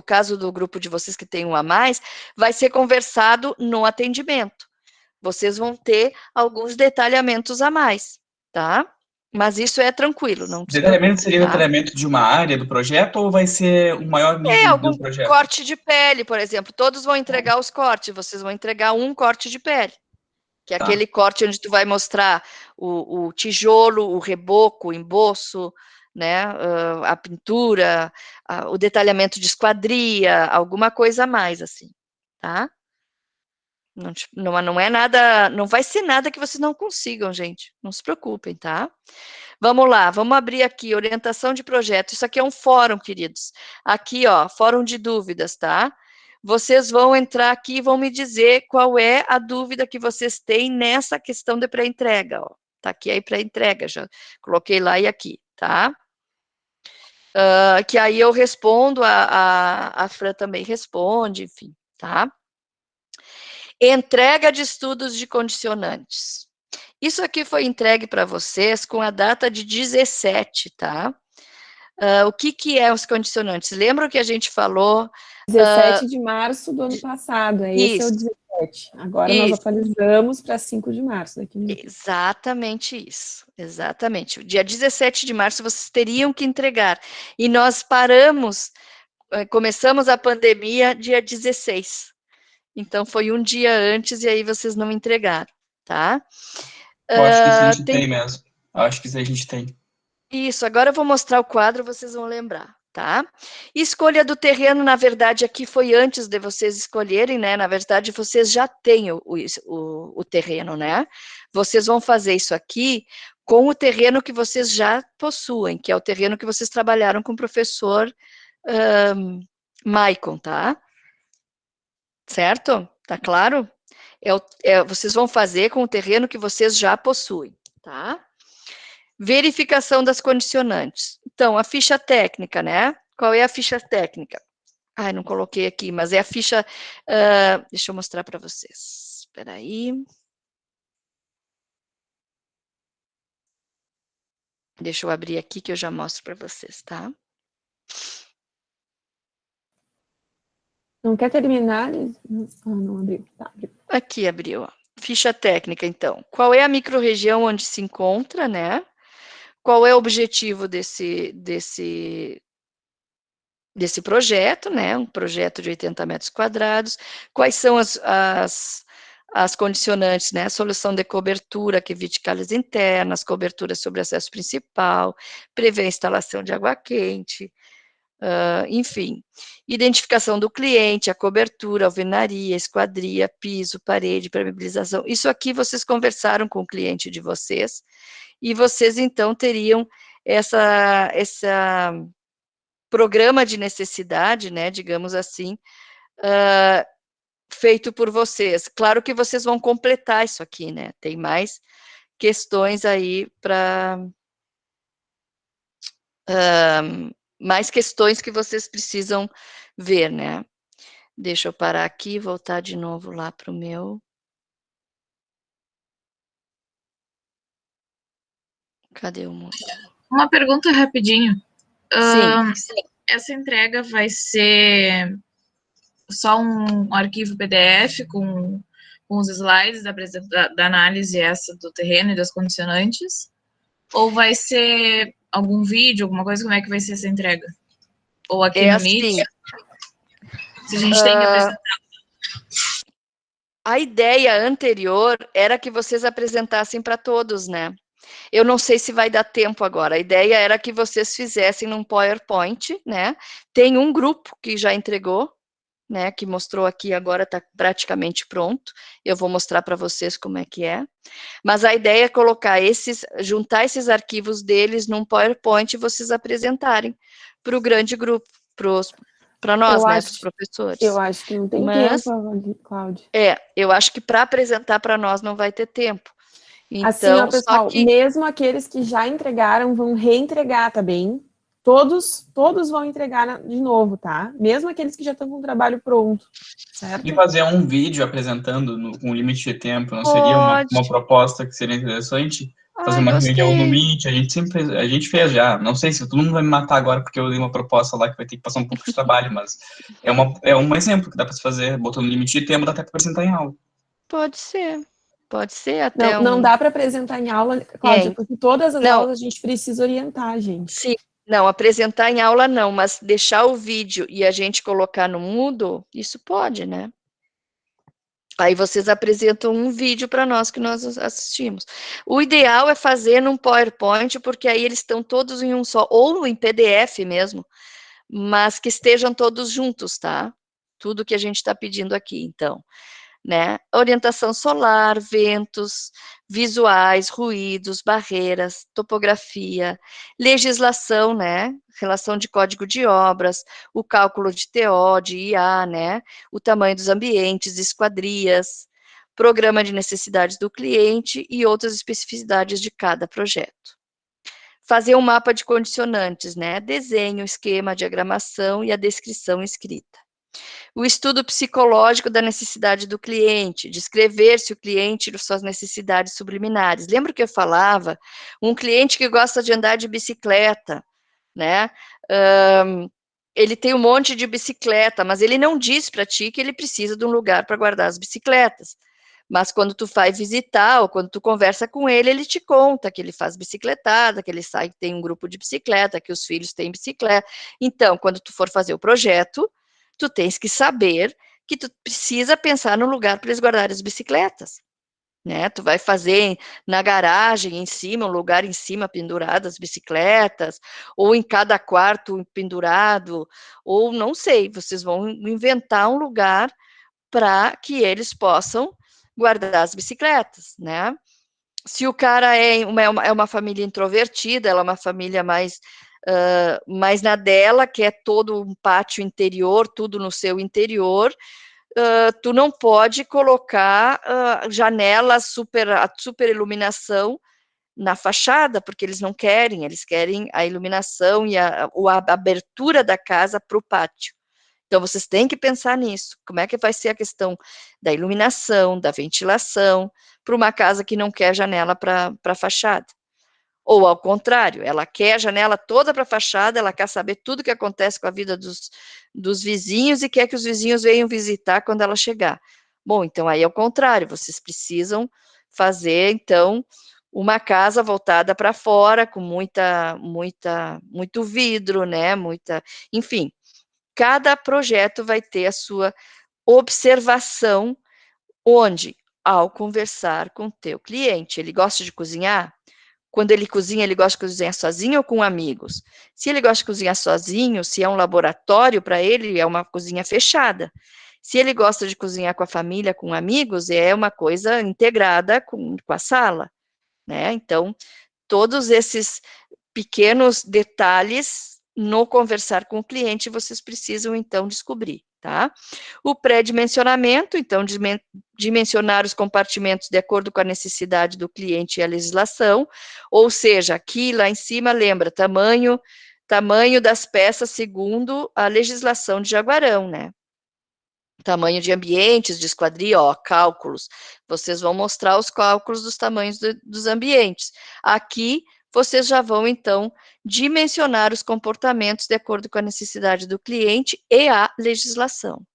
caso do grupo de vocês que tem um a mais, vai ser conversado no atendimento. Vocês vão ter alguns detalhamentos a mais, tá? Mas isso é tranquilo, não se Detalhamento preocupe, seria tá? detalhamento de uma área do projeto ou vai ser um maior nível Algum do projeto? corte de pele, por exemplo. Todos vão entregar os cortes, vocês vão entregar um corte de pele. Que é aquele corte onde tu vai mostrar o tijolo, o reboco, o emboço, né, a pintura, o detalhamento de esquadria, alguma coisa a mais, assim, tá? Não é nada, não vai ser nada que vocês não consigam, gente. Não se preocupem, tá? Vamos lá, vamos abrir aqui, orientação de projeto. Isso aqui é um fórum, queridos. Aqui, ó, fórum de dúvidas, tá? Vocês vão entrar aqui e vão me dizer qual é a dúvida que vocês têm nessa questão de pré-entrega, ó. Tá aqui aí pré-entrega, já coloquei lá e aqui, tá? Que aí eu respondo, a Fran também responde, enfim, tá? Entrega de estudos de condicionantes. Isso aqui foi entregue para vocês com a data de 17, tá? O que é os condicionantes? Lembram que a gente falou... 17 de março do ano passado, esse é o 17. Agora nós atualizamos para 5 de março. Exatamente isso, exatamente. Dia 17 de março vocês teriam que entregar. E nós começamos a pandemia dia 16. Então, foi um dia antes e aí vocês não entregaram, tá? Eu acho que isso a gente tem mesmo. Acho que isso a gente tem. Isso, agora eu vou mostrar o quadro, vocês vão lembrar, tá? Escolha do terreno, na verdade, aqui foi antes de vocês escolherem, né? Na verdade, vocês já têm o terreno, né? Vocês vão fazer isso aqui com o terreno que vocês já possuem, que é o terreno que vocês trabalharam com o professor Maicon, tá? Certo? Tá claro? Vocês vão fazer com o terreno que vocês já possuem, tá? Verificação das condicionantes. Então, a ficha técnica, né? Qual é a ficha técnica? Ai, não coloquei aqui, mas é a ficha... deixa eu mostrar para vocês. Espera aí. Deixa eu abrir aqui que eu já mostro para vocês, tá? Não quer terminar? Não abriu. Tá, abriu. Aqui abriu. Ficha técnica, então. Qual é a microrregião onde se encontra, né? Qual é o objetivo desse projeto, né? Um projeto de 80 metros quadrados. Quais são as condicionantes, né? Solução de cobertura que evite calhas internas, cobertura sobre acesso principal, prevê a instalação de água quente, enfim, identificação do cliente, a cobertura, alvenaria, esquadria, piso, parede, permeabilização. Isso aqui vocês conversaram com o cliente de vocês, e vocês, então, teriam essa programa de necessidade, né, digamos assim, feito por vocês. Claro que vocês vão completar isso aqui, né? Tem mais questões aí para... mais questões que vocês precisam ver, né? Deixa eu parar aqui e voltar de novo lá para o meu... Cadê o mundo? Uma pergunta rapidinho. Sim. Essa entrega vai ser só um arquivo PDF com os slides da análise essa do terreno e das condicionantes? Ou vai ser algum vídeo, alguma coisa? Como é que vai ser essa entrega? Ou aqui no Meet? Assim, Se a gente tem que apresentar. A ideia anterior era que vocês apresentassem para todos, né? Eu não sei se vai dar tempo agora. A ideia era que vocês fizessem num PowerPoint, né? Tem um grupo que já entregou, né? Que mostrou aqui, agora está praticamente pronto. Eu vou mostrar para vocês como é que é. Mas a ideia é colocar juntar esses arquivos deles num PowerPoint e vocês apresentarem para o grande grupo, para nós, né? Para os professores. Eu acho que não tem tempo, Cláudia. Eu acho que para apresentar para nós não vai ter tempo. Então, assim, ó, pessoal, mesmo aqueles que já entregaram vão reentregar, tá bem? Todos vão entregar de novo, tá? Mesmo aqueles que já estão com o trabalho pronto, certo? E fazer um vídeo apresentando com um limite de tempo, não seria uma proposta que seria interessante? Fazer uma reunião no Meet, a gente fez já. Não sei se todo mundo vai me matar agora porque eu dei uma proposta lá que vai ter que passar um pouco de trabalho, mas é um exemplo que dá para se fazer, botando limite de tempo, dá até para apresentar em aula. Pode ser até não dá para apresentar em aula, Cláudia, porque todas as aulas a gente precisa orientar, gente. Sim, não, apresentar em aula não, mas deixar o vídeo e a gente colocar no Moodle, isso pode, né? Aí vocês apresentam um vídeo para nós que nós assistimos. O ideal é fazer num PowerPoint, porque aí eles estão todos em um só, ou em PDF mesmo, mas que estejam todos juntos, tá? Tudo que a gente está pedindo aqui, então. Né? Orientação solar, ventos, visuais, ruídos, barreiras, topografia, legislação, né? Relação de código de obras, o cálculo de TO, de IA, né? O tamanho dos ambientes, esquadrias, programa de necessidades do cliente e outras especificidades de cada projeto. Fazer um mapa de condicionantes, né? Desenho, esquema, diagramação e a descrição escrita. O estudo psicológico da necessidade do cliente, descrever se o cliente e suas necessidades subliminares. Lembra que eu falava? Um cliente que gosta de andar de bicicleta, né? Ele tem um monte de bicicleta, mas ele não diz para ti que ele precisa de um lugar para guardar as bicicletas. Mas quando tu vai visitar ou quando tu conversa com ele, ele te conta que ele faz bicicletada, que ele sai, que tem um grupo de bicicleta, que os filhos têm bicicleta. Então, quando tu for fazer o projeto, tu tens que saber que tu precisa pensar no lugar para eles guardarem as bicicletas, né? Tu vai fazer na garagem, em cima, um lugar em cima pendurado as bicicletas, ou em cada quarto pendurado, ou não sei, vocês vão inventar um lugar para que eles possam guardar as bicicletas, né? Se o cara é uma família introvertida, ela é uma família mais na dela, que é todo um pátio interior, tudo no seu interior, tu não pode colocar janelas, a super iluminação na fachada, porque eles não querem, eles querem a iluminação e a abertura da casa para o pátio. Então, vocês têm que pensar nisso. Como é que vai ser a questão da iluminação, da ventilação, para uma casa que não quer janela para a fachada? Ou, ao contrário, ela quer a janela toda para a fachada, ela quer saber tudo o que acontece com a vida dos vizinhos e quer que os vizinhos venham visitar quando ela chegar. Bom, então, aí é o contrário, vocês precisam fazer, então, uma casa voltada para fora, com muito vidro, né, enfim, cada projeto vai ter a sua observação, onde, ao conversar com o teu cliente, ele gosta de cozinhar? Quando ele cozinha, ele gosta de cozinhar sozinho ou com amigos? Se ele gosta de cozinhar sozinho, se é um laboratório para ele, é uma cozinha fechada. Se ele gosta de cozinhar com a família, com amigos, é uma coisa integrada com a sala, né? Então, todos esses pequenos detalhes no conversar com o cliente, vocês precisam, então, descobrir, tá? O pré-dimensionamento, então, dimensionar os compartimentos de acordo com a necessidade do cliente e a legislação, ou seja, aqui lá em cima, lembra, tamanho das peças segundo a legislação de Jaguarão, né? Tamanho de ambientes, de esquadria, ó, cálculos. Vocês vão mostrar os cálculos dos tamanhos dos ambientes. Aqui, vocês já vão, então, dimensionar os comportamentos de acordo com a necessidade do cliente e a legislação.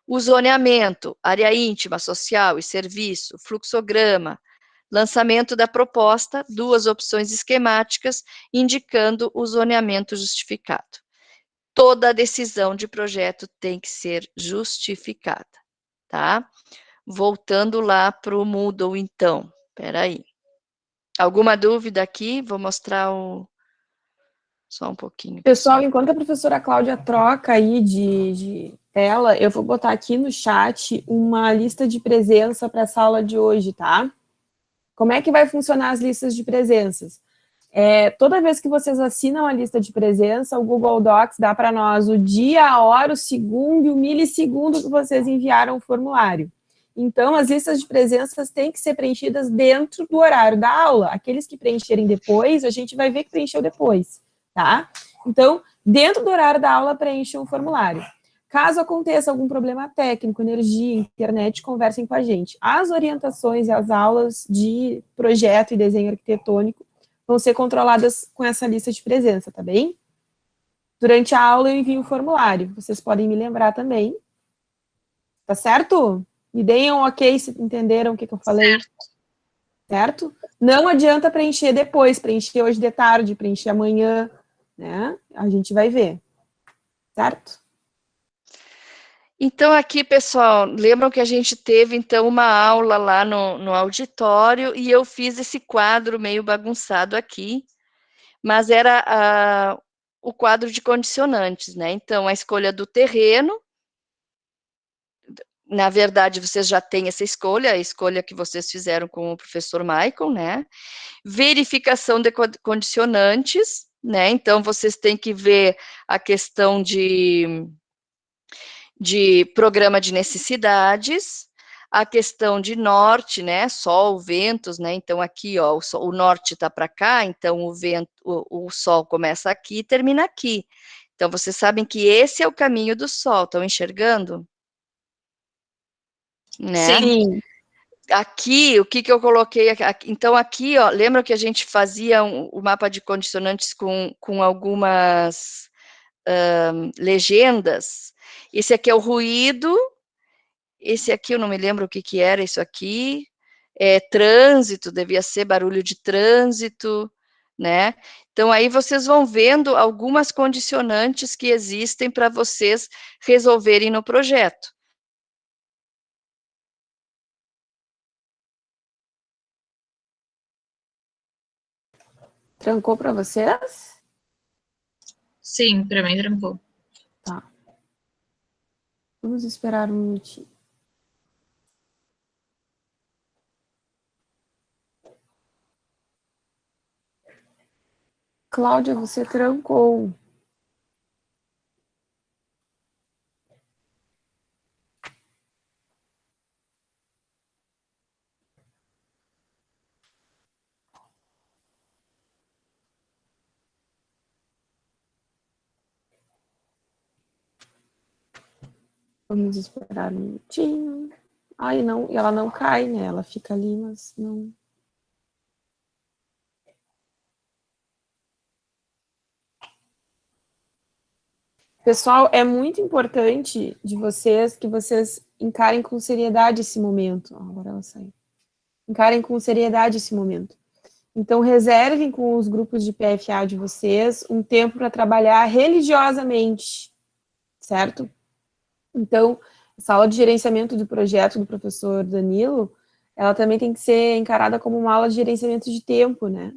O zoneamento, área íntima, social e serviço, fluxograma, lançamento da proposta, 2 opções esquemáticas, indicando o zoneamento justificado. Toda decisão de projeto tem que ser justificada, tá? Voltando lá para o Moodle, então. Espera aí. Alguma dúvida aqui? Vou mostrar só um pouquinho. Pessoal, enquanto a professora Cláudia troca aí de tela, eu vou botar aqui no chat uma lista de presença para essa aula de hoje, tá? Como é que vai funcionar as listas de presenças? Toda vez que vocês assinam a lista de presença, o Google Docs dá para nós o dia, a hora, o segundo e o milissegundo que vocês enviaram o formulário. Então, as listas de presenças têm que ser preenchidas dentro do horário da aula. Aqueles que preencherem depois, a gente vai ver que preencheu depois, tá? Então, dentro do horário da aula, preencham o formulário. Caso aconteça algum problema técnico, energia, internet, conversem com a gente. As orientações e as aulas de projeto e desenho arquitetônico vão ser controladas com essa lista de presença, tá bem? Durante a aula eu envio o formulário, vocês podem me lembrar também. Tá certo? Me deem um ok se entenderam o que eu falei. Certo? Não adianta preencher depois, preencher hoje de tarde, preencher amanhã, né? A gente vai ver. Certo? Então, aqui, pessoal, lembram que a gente teve, então, uma aula lá no auditório e eu fiz esse quadro meio bagunçado aqui, mas era o quadro de condicionantes, né? Então, a escolha do terreno, na verdade, vocês já têm essa escolha, a escolha que vocês fizeram com o professor Michael, né? Verificação de condicionantes, né? Então, vocês têm que ver a questão de programa de necessidades, a questão de norte, né, sol, ventos, né, então aqui, ó, o norte está para cá, então o vento, o sol começa aqui e termina aqui. Então, vocês sabem que esse é o caminho do sol, estão enxergando? Né? Sim. Aqui, o que eu coloquei aqui? Então, aqui, ó, lembra que a gente fazia o mapa de condicionantes com algumas legendas? Esse aqui é o ruído, esse aqui eu não me lembro o que era isso aqui, trânsito, devia ser barulho de trânsito, né? Então, aí vocês vão vendo algumas condicionantes que existem para vocês resolverem no projeto. Trancou para vocês? Sim, para mim trancou. Tá. Vamos esperar um minutinho. Cláudia, você trancou. Vamos esperar um minutinho. Ai, não, ela não cai, né? Ela fica ali, mas não. Pessoal, é muito importante de vocês que vocês encarem com seriedade esse momento. Agora ela saiu. Encarem com seriedade esse momento. Então, reservem com os grupos de PFA de vocês um tempo para trabalhar religiosamente, certo? Então, essa aula de gerenciamento do projeto do professor Danilo, ela também tem que ser encarada como uma aula de gerenciamento de tempo, né?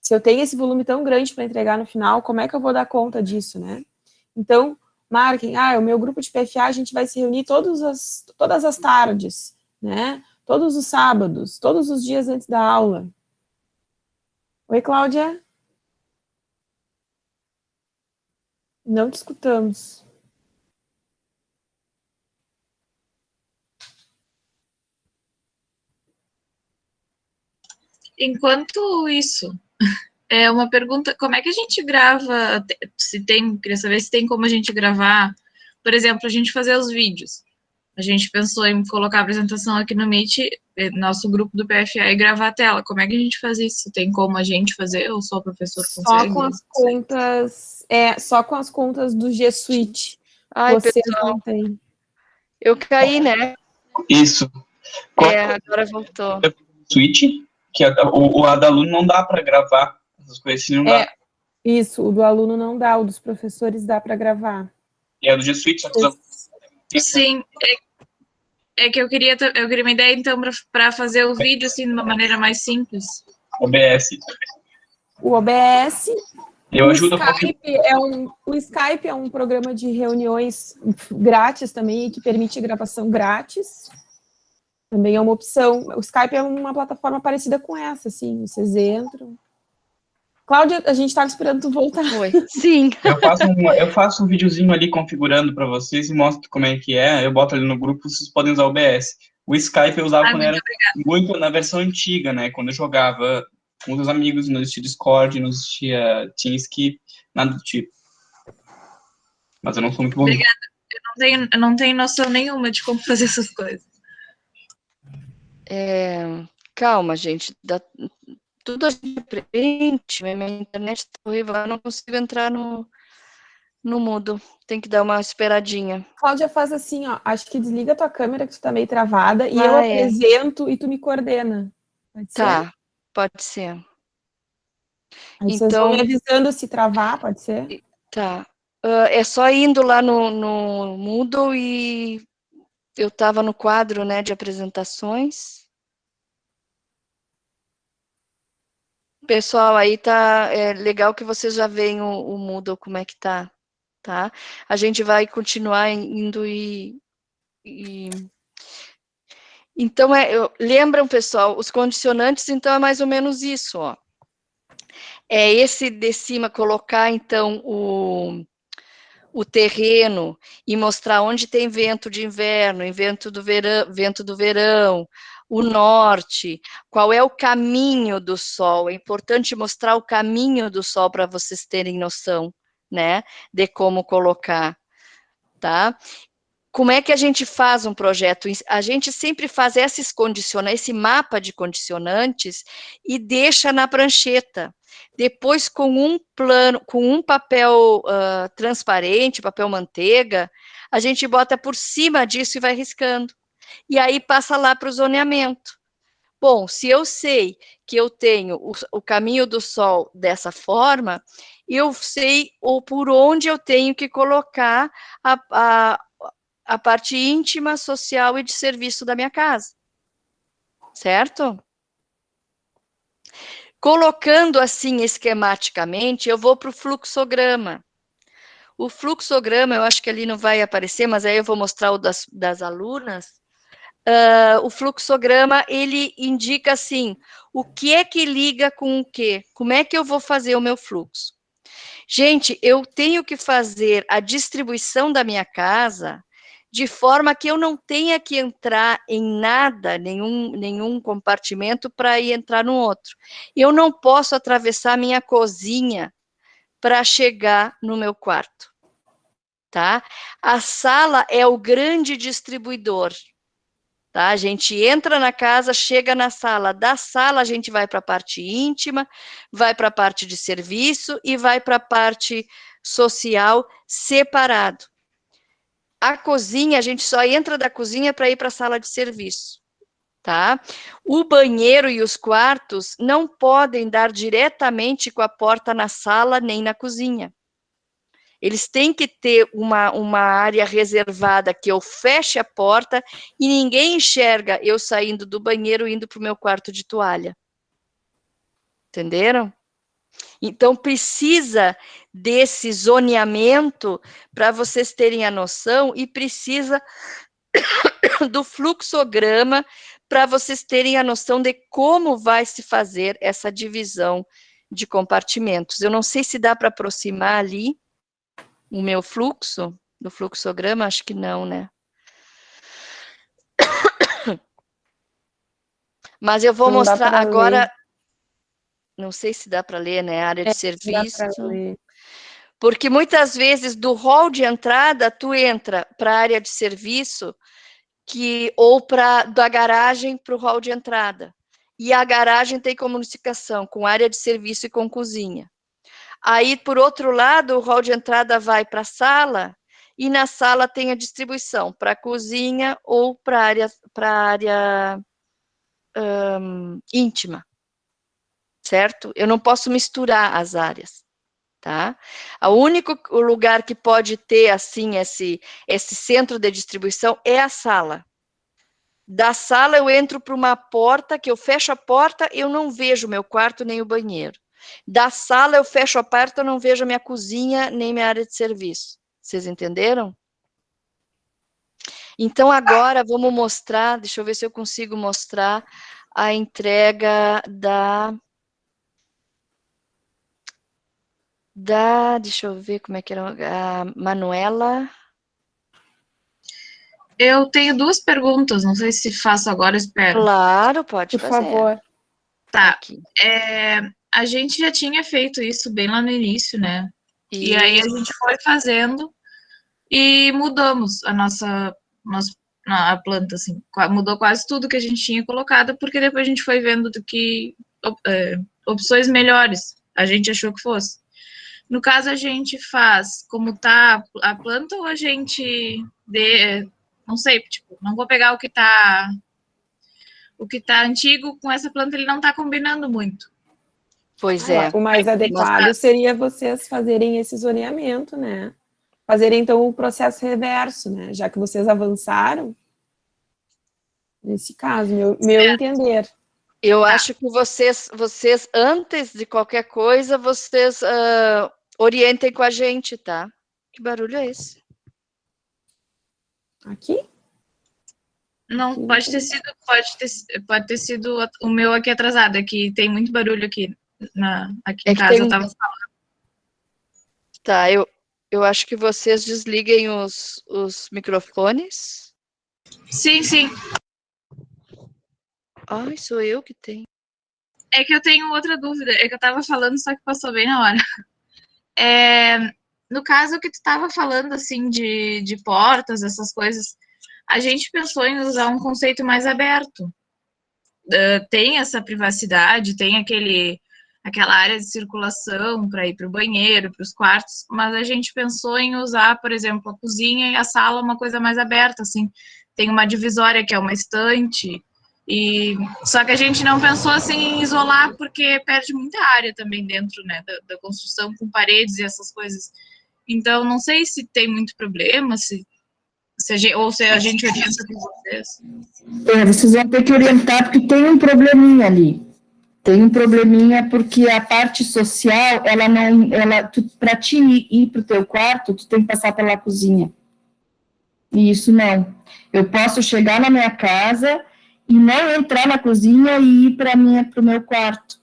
Se eu tenho esse volume tão grande para entregar no final, como é que eu vou dar conta disso, né? Então, marquem, o meu grupo de PFA, a gente vai se reunir todas as tardes, né? Todos os sábados, todos os dias antes da aula. Oi, Cláudia? Não te escutamos. Enquanto isso, é uma pergunta, como é que a gente grava, queria saber se tem como a gente gravar, por exemplo, a gente fazer os vídeos. A gente pensou em colocar a apresentação aqui no Meet, nosso grupo do PFA, e gravar a tela. Como é que a gente faz isso? Tem como a gente fazer ou só o professor consegue? Só com as contas, só com as contas do G Suite. Ai, Vocês pessoal, não têm. eu caí, né? Isso. Agora voltou. Switch, que a da aluno não dá para gravar. Essas coisas assim não dá. Isso, o do aluno não dá, o dos professores dá para gravar. E a do G Suite, só que Sim, é que eu queria uma ideia, então, para fazer o vídeo, assim, de uma maneira mais simples. OBS. O OBS, Eu o ajudo o Skype é um programa de reuniões grátis também, que permite gravação grátis. Também é uma opção. O Skype é uma plataforma parecida com essa, assim, vocês entram. Cláudia, a gente estava esperando tu voltar. Oi. Sim. Eu faço um videozinho ali configurando para vocês e mostro como é que é. Eu boto ali no grupo, vocês podem usar o OBS. O Skype eu usava quando era muito na versão antiga, né? Quando eu jogava com os amigos, não existia Discord, não existia TeamSpeak, nada do tipo. Mas eu não sou muito bom. Obrigada. Eu não tenho noção nenhuma de como fazer essas coisas. Calma, gente. Tudo a gente aprende. Minha internet está horrível. Eu não consigo entrar no mudo. Tem que dar uma esperadinha. Cláudia, faz assim, ó. Acho que desliga a tua câmera, que tu tá meio travada, e eu apresento e tu me coordena. Pode ser? Tá, pode ser. Aí vocês vão me avisando se travar, pode ser? Tá. É só indo lá no Moodle e eu estava no quadro, né, de apresentações. Pessoal, aí tá legal que vocês já veem o Moodle, como é que tá, tá? A gente vai continuar indo Então, lembram, pessoal, os condicionantes, então, é mais ou menos isso, ó. É esse de cima, colocar, então, o terreno e mostrar onde tem vento de inverno, vento do verão, o norte, qual é o caminho do sol. É importante mostrar o caminho do sol para vocês terem noção, né, de como colocar, tá? Como é que a gente faz um projeto? A gente sempre faz esse mapa de condicionantes e deixa na prancheta. Depois, com um plano, com um papel transparente, papel manteiga, a gente bota por cima disso e vai riscando. E aí passa lá para o zoneamento. Bom, se eu sei que eu tenho o caminho do sol dessa forma, eu sei por onde eu tenho que colocar a parte íntima, social e de serviço da minha casa. Certo? Colocando assim esquematicamente, eu vou para o fluxograma. O fluxograma, eu acho que ali não vai aparecer, mas aí eu vou mostrar o das alunas. O fluxograma, ele indica assim, o que é que liga com o quê? Como é que eu vou fazer o meu fluxo? Gente, eu tenho que fazer a distribuição da minha casa de forma que eu não tenha que entrar em nada, nenhum compartimento para ir entrar no outro. Eu não posso atravessar minha cozinha para chegar no meu quarto, tá? A sala é o grande distribuidor, tá? A gente entra na casa, chega na sala, da sala a gente vai para a parte íntima, vai para a parte de serviço e vai para a parte social separado. A cozinha, a gente só entra da cozinha para ir para a sala de serviço, tá? O banheiro e os quartos não podem dar diretamente com a porta na sala nem na cozinha. Eles têm que ter uma área reservada que eu feche a porta e ninguém enxerga eu saindo do banheiro e indo para o meu quarto de toalha. Entenderam? Então, precisa desse zoneamento para vocês terem a noção e precisa do fluxograma para vocês terem a noção de como vai se fazer essa divisão de compartimentos. Eu não sei se dá para aproximar ali, o meu fluxo, do fluxograma, acho que não, né? Mas eu vou Não dá mostrar pra agora, ler. não sei se dá para ler, né? Área de Dá serviço. pra ler. Porque muitas vezes do hall de entrada, tu entra para a área de serviço ou da garagem para o hall de entrada. E a garagem tem comunicação com área de serviço e com cozinha. Aí, por outro lado, o hall de entrada vai para a sala, e na sala tem a distribuição para a cozinha ou para a área íntima, certo? Eu não posso misturar as áreas, tá? O lugar que pode ter, assim, esse centro de distribuição é a sala. Da sala eu entro para uma porta, que eu fecho a porta, eu não vejo o meu quarto nem o banheiro. Da sala eu fecho a porta, eu não vejo a minha cozinha nem minha área de serviço. Vocês entenderam? Então agora vamos mostrar, deixa eu ver se eu consigo mostrar a entrega deixa eu ver como é que era, a Manuela. Eu tenho 2 perguntas, não sei se faço agora, espero. Claro, pode Por fazer. favor. Tá. Aqui. A gente já tinha feito isso bem lá no início, né? E aí a gente foi fazendo e mudamos a planta, assim. Mudou quase tudo que a gente tinha colocado, porque depois a gente foi vendo opções melhores. A gente achou que fosse. No caso, a gente faz como tá a planta ou a gente não sei, tipo, não vou pegar o que tá antigo com essa planta, ele não tá combinando muito. Pois é. O mais adequado seria vocês fazerem esse zoneamento, né? Fazerem, então, o processo reverso, né? Já que vocês avançaram, nesse caso, meu entender. Eu acho que vocês, antes de qualquer coisa, vocês orientem com a gente, tá? Que barulho é esse? Aqui? Não, pode ter sido o meu aqui atrasado, aqui tem muito barulho aqui em casa, eu tava falando. Tá, eu acho que vocês desliguem os microfones. Sim, sim. Ai, sou eu que tenho. É que eu tenho outra dúvida, é que eu tava falando, só que passou bem na hora. No caso que tu tava falando, assim, de portas, essas coisas, a gente pensou em usar um conceito mais aberto. Tem essa privacidade, tem aquela área de circulação para ir para o banheiro, para os quartos, mas a gente pensou em usar, por exemplo, a cozinha e a sala uma coisa mais aberta, assim, tem uma divisória que é uma estante, só que a gente não pensou assim em isolar, porque perde muita área também dentro, né, da construção com paredes e essas coisas. Então, não sei se tem muito problema, se a gente orienta com vocês. Vocês vão ter que orientar, porque tem um probleminha ali. Tem um probleminha porque a parte social, para te ir para o teu quarto, tu tem que passar pela cozinha. E isso não. Eu posso chegar na minha casa e não entrar na cozinha e ir para o meu quarto.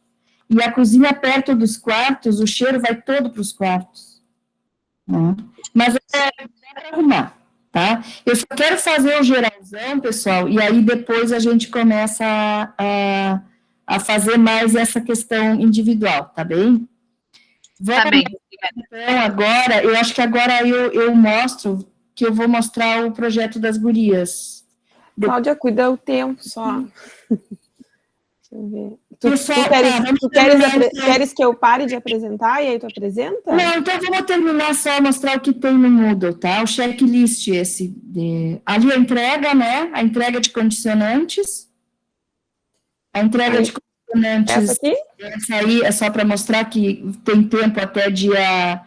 E a cozinha perto dos quartos, o cheiro vai todo para os quartos. Né? Mas dá para arrumar, tá? Eu só quero fazer o geralzão, pessoal, e aí depois a gente começa a fazer mais essa questão individual, tá bem? Tá bem. Então, agora, eu acho que agora eu mostro, que eu vou mostrar o projeto das gurias. Cláudia, cuida o tempo só. Deixa eu ver. Queres que eu pare de apresentar e aí tu apresenta? Não, então vamos terminar só mostrar o que tem no Moodle, tá? O checklist esse. Ali a entrega, né? A entrega de condicionantes. A entrega de condicionantes. Essa aqui? Essa aí é só para mostrar que tem tempo até dia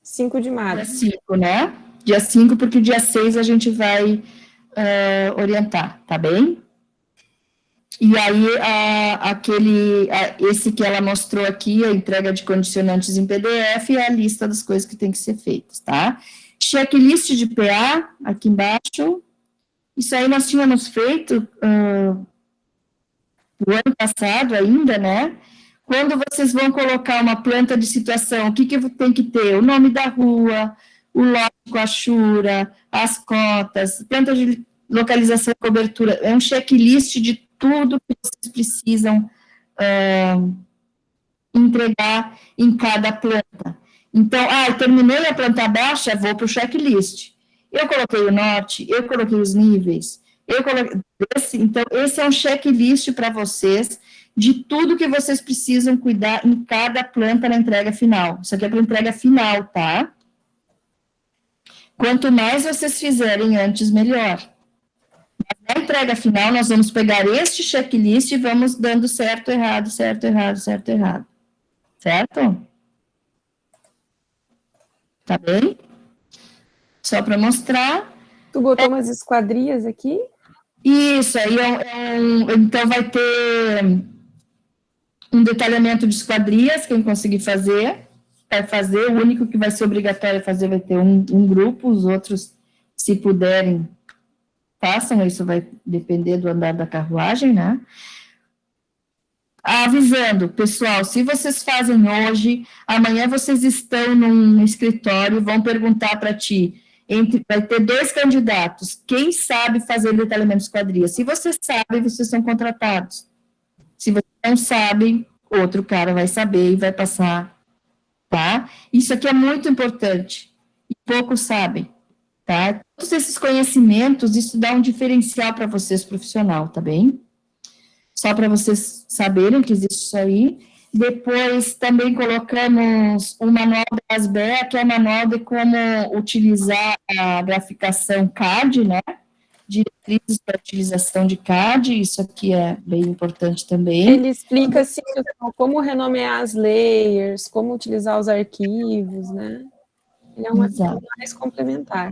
5 de março. Dia 5, né? Dia 5, porque dia 6 a gente vai orientar, tá bem? E aí, esse que ela mostrou aqui, a entrega de condicionantes em PDF, é a lista das coisas que tem que ser feitas, tá? Checklist de PA, aqui embaixo. Isso aí nós tínhamos feito no ano passado ainda, né? Quando vocês vão colocar uma planta de situação, o que tem que ter? O nome da rua, o lote com a chura, as cotas, planta de localização e cobertura, é um checklist de tudo que vocês precisam entregar em cada planta. Então, eu terminei a planta baixa, vou para o checklist. Eu coloquei o norte, eu coloquei os níveis, então, esse é um checklist para vocês de tudo que vocês precisam cuidar em cada planta na entrega final. Isso aqui é para entrega final, tá? Quanto mais vocês fizerem antes, melhor. Na entrega final, nós vamos pegar este checklist e vamos dando certo, errado, certo, errado, certo, errado. Certo? Tá bem? Só para mostrar. Tu botou umas esquadrias aqui? Isso, aí então vai ter um detalhamento de esquadrias, quem conseguir fazer, vai fazer, o único que vai ser obrigatório fazer vai ter um grupo, os outros, se puderem, façam, isso vai depender do andar da carruagem, né? Avisando, pessoal, se vocês fazem hoje, amanhã vocês estão num escritório, vão perguntar para ti, vai ter 2 candidatos, quem sabe fazer detalhamento de esquadria? Se vocês sabem, vocês são contratados. Se vocês não sabem, outro cara vai saber e vai passar, tá? Isso aqui é muito importante, e poucos sabem, tá? Todos esses conhecimentos, isso dá um diferencial para vocês profissional, tá bem? Só para vocês saberem que existe isso aí. Depois, também colocamos o manual da ASBEA, que é o manual de como utilizar a graficação CAD, né? Diretrizes para utilização de CAD, isso aqui é bem importante também. Ele explica, assim, como renomear as layers, como utilizar os arquivos, né? Ele é uma coisa mais complementar.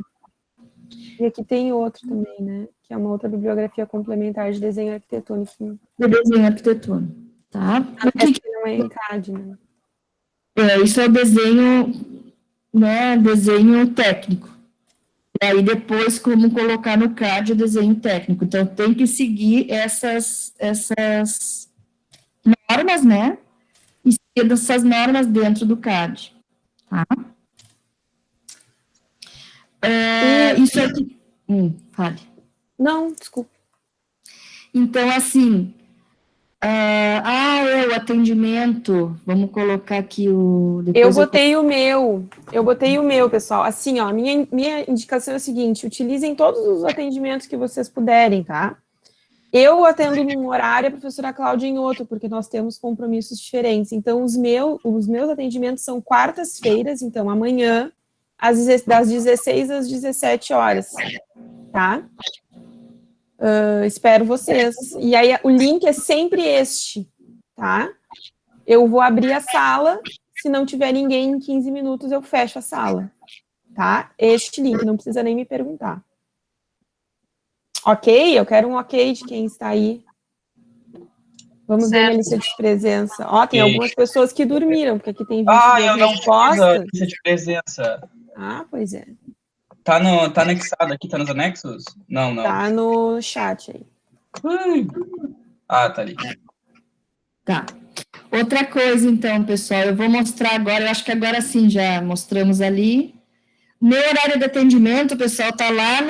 E aqui tem outro também, né? Que é uma outra bibliografia complementar de desenho arquitetônico. De desenho arquitetônico, tá? Essa não é em CAD, né? Isso é o desenho, né? Desenho técnico. E aí depois, como colocar no CAD o desenho técnico. Então, tem que seguir essas normas, né? E seguir essas normas dentro do CAD, tá? Isso aqui... fale. Não, desculpa. Então, assim... o atendimento... Vamos colocar aqui o... Eu botei o meu, pessoal. Assim, ó, minha indicação é a seguinte, utilizem todos os atendimentos que vocês puderem, tá? Eu atendo num horário, a professora Cláudia em outro, porque nós temos compromissos diferentes. Então, os meus atendimentos são quartas-feiras, então, amanhã, das 16 às 17 horas, tá? Espero vocês. E aí, o link é sempre este, tá? Eu vou abrir a sala, se não tiver ninguém em 15 minutos, eu fecho a sala, tá? Este link, não precisa nem me perguntar. Ok? Eu quero um ok de quem está aí. Vamos ver minha lista de presença. Ó, tem algumas pessoas que dormiram, porque aqui tem 22 respostas. Lista de presença. Pois é. Tá anexado aqui, tá nos anexos? Não. Tá no chat aí. Tá ali. Tá. Outra coisa, então, pessoal, eu vou mostrar agora, eu acho que agora sim já mostramos ali. Meu horário de atendimento, pessoal, tá lá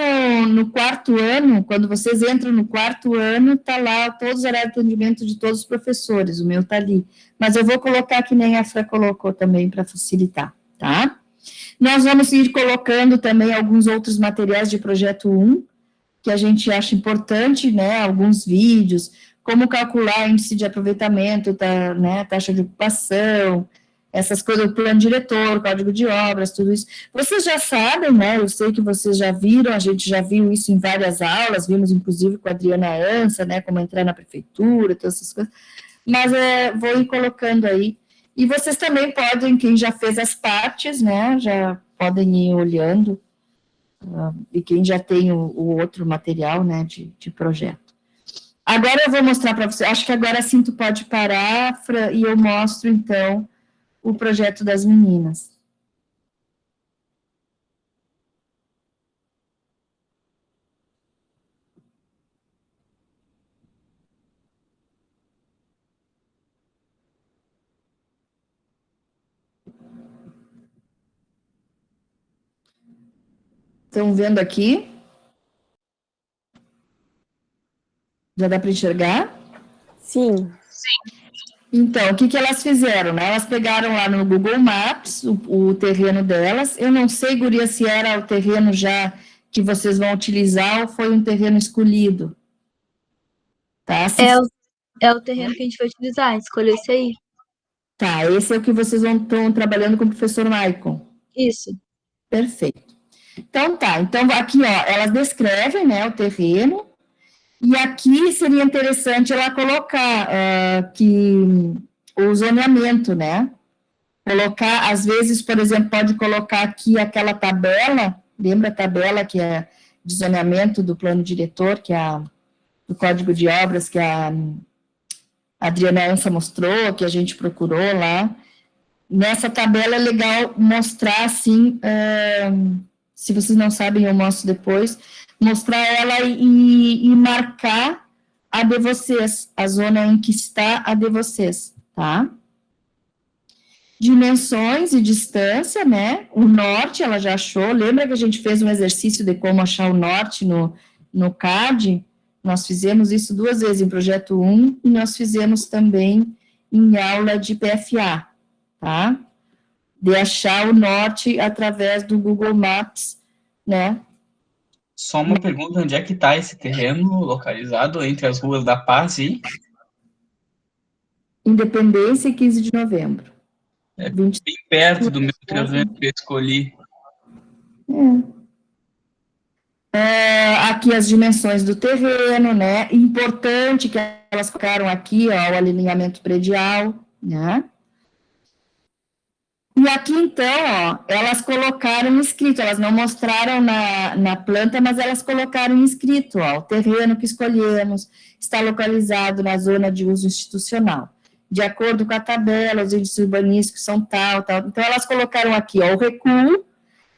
no 4º ano, quando vocês entram no 4º ano, tá lá todos os horários de atendimento de todos os professores, o meu tá ali. Mas eu vou colocar que nem a Fra colocou também para facilitar, tá? Nós vamos ir colocando também alguns outros materiais de projeto 1, que a gente acha importante, né, alguns vídeos, como calcular índice de aproveitamento, né, taxa de ocupação, essas coisas, o plano diretor, código de obras, tudo isso. Vocês já sabem, né, eu sei que vocês já viram, a gente já viu isso em várias aulas, vimos inclusive com a Adriana Ansa, né, como entrar na prefeitura, todas essas coisas, mas vou ir colocando aí. E vocês também podem, quem já fez as né, já podem ir olhando, e quem já tem o outro material, né, de projeto. Agora eu vou mostrar para você, acho que agora sim tu pode parar, Fran, e eu mostro, então, o projeto das meninas. Estão vendo aqui? Já dá para enxergar? Sim. Então, o que que elas fizeram, né? Elas pegaram lá no Google Maps o terreno delas. Eu não sei, guria, se era o terreno já que vocês vão utilizar ou foi um terreno escolhido. Tá? É o terreno que a gente vai utilizar, a gente escolheu esse aí. Tá, esse é o que vocês estão trabalhando com o professor Maicon. Isso. Perfeito. Então, tá. Então, aqui, ó, elas descrevem, né, o terreno. E aqui seria interessante ela colocar que o zoneamento, né? Colocar, às vezes, por exemplo, pode colocar aqui aquela tabela, lembra a tabela que é de zoneamento do plano diretor, que é do Código de Obras, que a Adriana Ansa mostrou, que a gente procurou lá. Nessa tabela é legal mostrar, assim, se vocês não sabem, eu mostro depois, mostrar ela e marcar a de vocês, a zona em que está a de vocês, tá? Dimensões e distância, né? O norte, ela já achou. Lembra que a gente fez um exercício de como achar o norte no CAD? Nós fizemos isso 2 vezes em projeto 1 e nós fizemos também em aula de PFA, tá? De achar o norte através do Google Maps, né? Só uma pergunta, onde é que está esse terreno localizado entre as ruas da Paz e... Independência e 15 de novembro. É bem perto do meu terreno que eu escolhi. Aqui as dimensões do terreno, né? Importante que elas colocaram aqui, ó, o alinhamento predial, né? E aqui, então, ó, elas colocaram escrito, elas não mostraram na planta, mas elas colocaram escrito, ó, o terreno que escolhemos está localizado na zona de uso institucional. De acordo com a tabela, os índices urbanísticos são tal, tal. Então, elas colocaram aqui, ó, o recuo.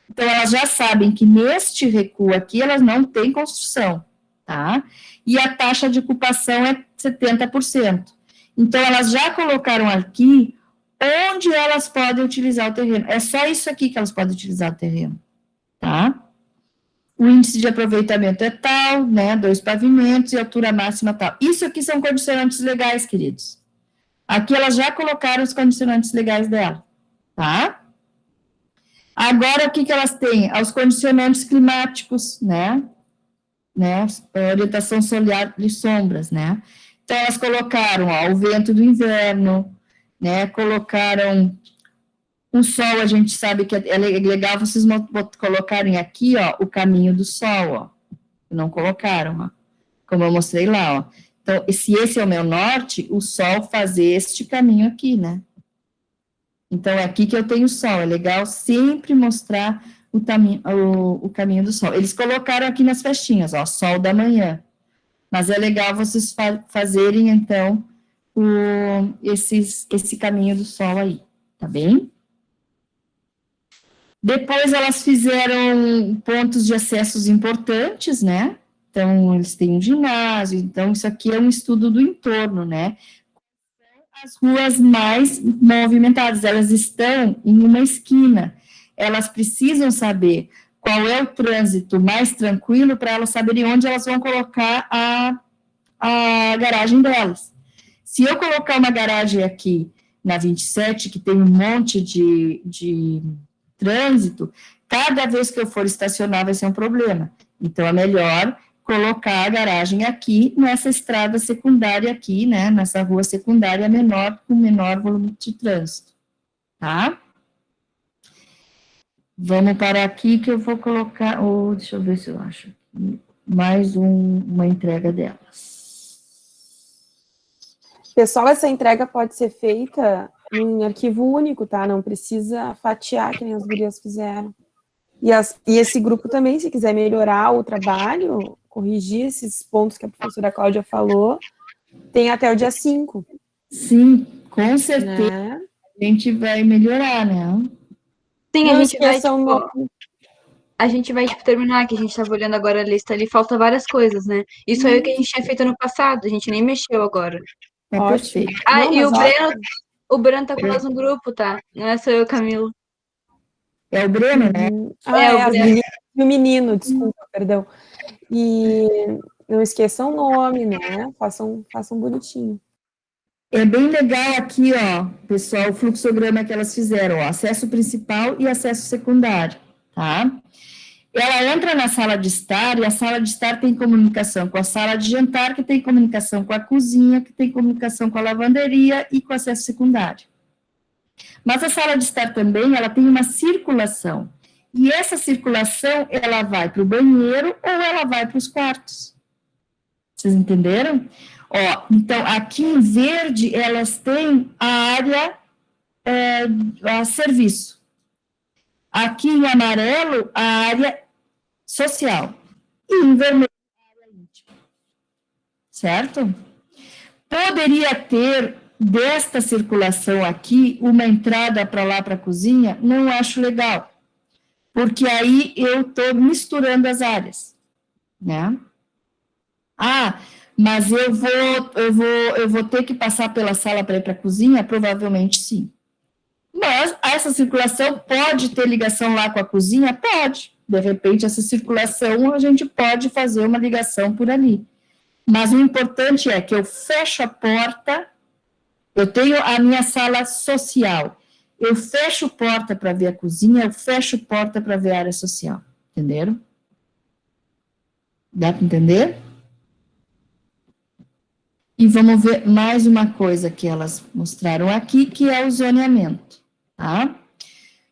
Então, elas já sabem que neste recuo aqui, elas não têm construção, tá? E a taxa de ocupação é 70%. Então, elas já colocaram aqui onde elas podem utilizar o terreno. É só isso aqui que elas podem utilizar o terreno, tá? O índice de aproveitamento é tal, né? 2 pavimentos e altura máxima tal. Isso aqui são condicionantes legais, queridos. Aqui elas já colocaram os condicionantes legais dela, tá? Agora, o que elas têm? Os condicionantes climáticos, né? Orientação solar de sombras, né? Então, elas colocaram, ó, o vento do inverno, né? Colocaram o sol, a gente sabe que é legal vocês colocarem aqui, ó, o caminho do sol, ó. Não colocaram, ó. Como eu mostrei lá, ó. Então, se esse é o meu norte, o sol faz este caminho aqui, né? Então, é aqui que eu tenho o sol. É legal sempre mostrar o caminho do sol. Eles colocaram aqui nas festinhas, ó, sol da manhã. Mas é legal vocês fazerem, então, esse caminho do sol aí, tá bem? Depois, elas fizeram pontos de acessos importantes, né? Então, eles têm um ginásio. Então, isso aqui é um estudo do entorno, né? As ruas mais movimentadas, elas estão em uma esquina, elas precisam saber qual é o trânsito mais tranquilo para elas saberem onde elas vão colocar a garagem delas. Se eu colocar uma garagem aqui na 27, que tem um monte de trânsito, cada vez que eu for estacionar vai ser um problema. Então, é melhor colocar a garagem aqui, nessa estrada secundária aqui, né, nessa rua secundária menor, com menor volume de trânsito, tá? Vamos parar aqui que eu vou colocar, deixa eu ver se eu acho aqui, mais uma entrega delas. Pessoal, essa entrega pode ser feita em arquivo único, tá? Não precisa fatiar, que nem as gurias fizeram. E esse grupo também, se quiser melhorar o trabalho, corrigir esses pontos que a professora Cláudia falou, tem até o dia 5. Sim, com certeza, né? A gente vai melhorar, né? Sim, Não a gente vai, esqueçam tipo, terminar, que a gente estava olhando agora a lista ali, falta várias coisas, né? Isso aí é o que a gente tinha feito ano passado, a gente nem mexeu agora. É Ótimo. perfeito. Ah, Não, e mas o Breno tá com nós no grupo, tá? Não é só eu, Camilo. É o Breno, né? Ah, É, o as Breno. meninas E o menino, desculpa, perdão. E não esqueçam o nome, né? Façam bonitinho. É bem legal aqui, ó, pessoal, o fluxograma que elas fizeram, ó, acesso principal e acesso secundário, tá? Ela entra na sala de estar, e a sala de estar tem comunicação com a sala de jantar, que tem comunicação com a cozinha, que tem comunicação com a lavanderia e com o acesso secundário. Mas a sala de estar também, ela tem uma circulação, e essa circulação, ela vai para o banheiro ou ela vai para os quartos. Vocês entenderam? Ó, então, aqui em verde, elas têm a área a serviço. Aqui em amarelo, a área social. E em vermelho, a área íntima. Certo? Poderia ter, desta circulação aqui, uma entrada para lá, para a cozinha? Não acho legal. Porque aí eu estou misturando as áreas. Né? Ah, mas eu vou ter que passar pela sala para ir para a cozinha? Provavelmente sim. Mas essa circulação pode ter ligação lá com a cozinha? Pode. De repente, essa circulação, a gente pode fazer uma ligação por ali. Mas o importante é que eu fecho a porta, eu tenho a minha sala social, eu fecho porta para ver a cozinha, eu fecho porta para ver a área social. Entenderam? Dá para entender? E vamos ver mais uma coisa que elas mostraram aqui, que é o zoneamento, tá?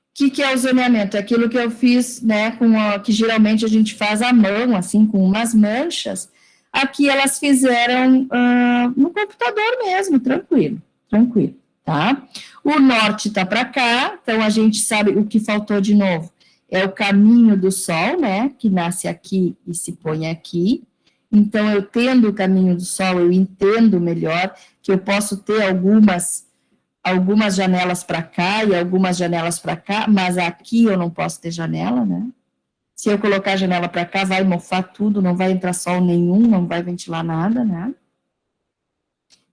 O que é o zoneamento? É aquilo que eu fiz, né, que geralmente a gente faz à mão, assim, com umas manchas. Aqui elas fizeram no computador mesmo, tranquilo, tá? O norte tá para cá, então a gente sabe o que faltou de novo. É o caminho do sol, né, que nasce aqui e se põe aqui. Então, eu tendo o caminho do sol, eu entendo melhor que eu posso ter algumas janelas para cá e algumas janelas para cá, mas aqui eu não posso ter janela, né? Se eu colocar a janela para cá, vai mofar tudo, não vai entrar sol nenhum, não vai ventilar nada, né?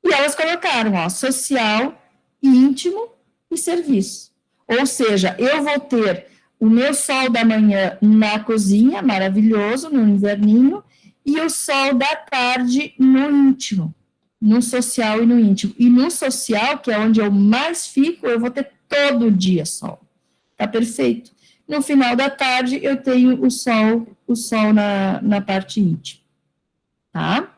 E elas colocaram, ó, social, íntimo e serviço. Ou seja, eu vou ter o meu sol da manhã na cozinha, maravilhoso, no inverninho, e o sol da tarde no íntimo, no social e no íntimo. E no social, que é onde eu mais fico, eu vou ter todo dia sol. Tá perfeito. No final da tarde, eu tenho o sol na parte íntima. Tá?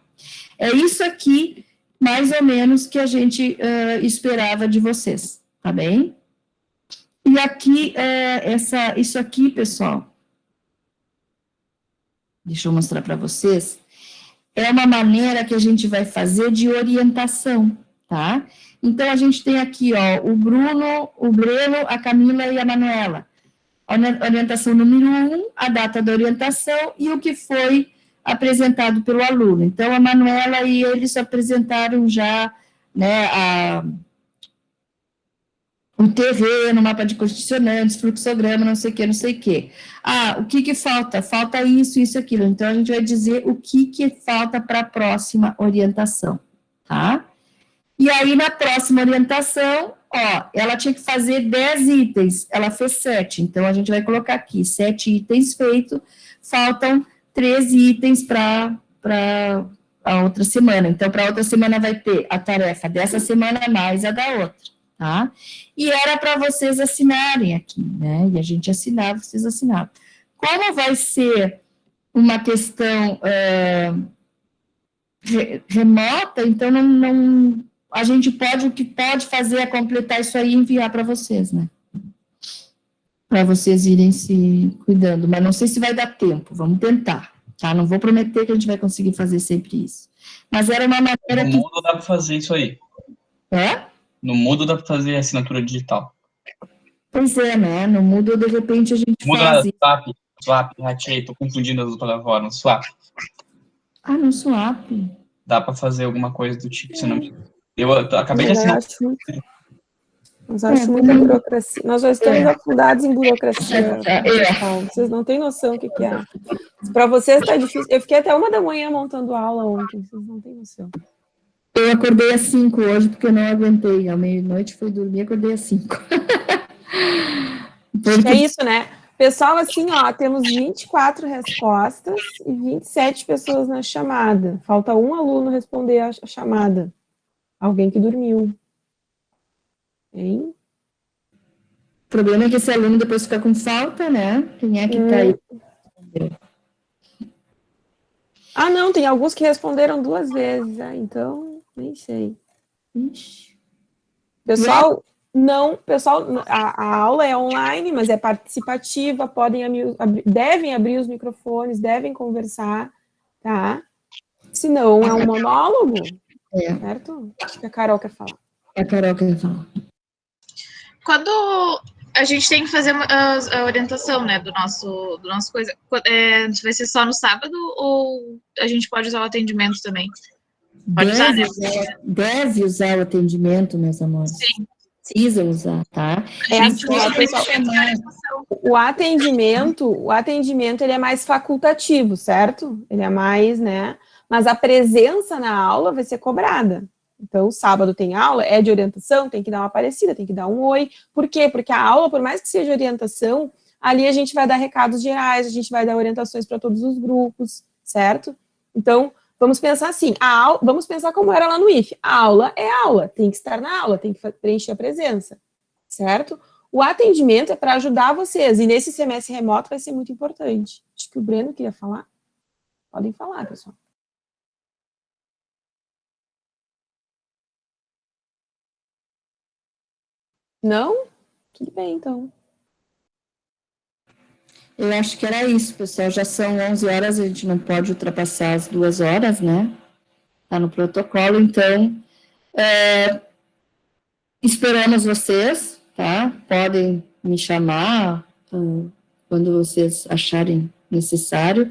É isso aqui, mais ou menos, que a gente esperava de vocês. Tá bem? E aqui, isso aqui, pessoal, deixa eu mostrar para vocês, é uma maneira que a gente vai fazer de orientação, tá? Então, a gente tem aqui, ó, o Breno, a Camila e a Manuela. Orientação número 1, a data da orientação e o que foi apresentado pelo aluno. Então, a Manuela e eles apresentaram já, né, o terreno, mapa de condicionantes, fluxograma, não sei o quê. Ah, o que falta? Falta isso, isso, aquilo. Então, a gente vai dizer o que falta para a próxima orientação, tá? E aí, na próxima orientação, ó, ela tinha que fazer 10 itens, ela fez 7, então a gente vai colocar aqui, 7 itens feitos, faltam 13 itens para a outra semana. Então, para a outra semana vai ter a tarefa dessa semana mais a da outra. Tá? E era para vocês assinarem aqui, né? E a gente assinava, vocês assinavam. Como vai ser uma questão remota, então a gente o que pode fazer é completar isso aí e enviar para vocês, né? Para vocês irem se cuidando, mas não sei se vai dar tempo, vamos tentar, tá? Não vou prometer que a gente vai conseguir fazer sempre isso. Mas era uma maneira que... No Moodle dá para fazer isso aí. No Moodle dá para fazer assinatura digital. Pois é, né? No Moodle, de repente, a gente faz isso. Swap, ratei, tô confundindo as plataformas. Swap. Ah, no Swap. Dá para fazer alguma coisa do tipo, se não... Eu acabei de assinar. Mas acho muita burocracia. Nós já estamos afundados em burocracia. Vocês não têm noção o que é. Para vocês está difícil. Eu fiquei até 1h montando aula ontem. Vocês não têm noção. Eu acordei às 5 hoje, porque eu não aguentei. À meia-noite fui dormir, acordei às 5. É isso, né? Pessoal, assim, ó, temos 24 respostas e 27 pessoas na chamada. Falta um aluno responder a chamada. Alguém que dormiu. Hein? O problema é que esse aluno depois fica com falta, né? Quem é que tá aí? Ah, não, tem alguns que responderam 2 vezes. Ah, então, nem sei. Ixi. Pessoal, não, pessoal, a aula é online, mas é participativa, devem abrir os microfones, devem conversar, tá? Se não, é um monólogo, certo? Acho que a Carol quer falar. A Carol quer falar. Quando a gente tem que fazer a orientação, né, do nosso coisa, vai ser só no sábado ou a gente pode usar o atendimento também? Pode usar, né? Deve usar o atendimento, meus amores. Sim. Precisa usar, tá? O atendimento, ele é mais facultativo, certo? Ele é mais, né? Mas a presença na aula vai ser cobrada. Então, sábado tem aula, é de orientação, tem que dar uma aparecida, tem que dar um oi. Por quê? Porque a aula, por mais que seja orientação, ali a gente vai dar recados gerais, a gente vai dar orientações para todos os grupos, certo? Então, vamos pensar assim, vamos pensar como era lá no IF. A aula é aula, tem que estar na aula, tem que preencher a presença, certo? O atendimento é para ajudar vocês, e nesse semestre remoto vai ser muito importante. Acho que o Breno queria falar. Podem falar, pessoal. Não? Tudo bem, então. Eu acho que era isso, pessoal. Já são 11 horas, a gente não pode ultrapassar as 2 horas, né? Tá no protocolo, então, esperamos vocês, tá? Podem me chamar quando vocês acharem necessário.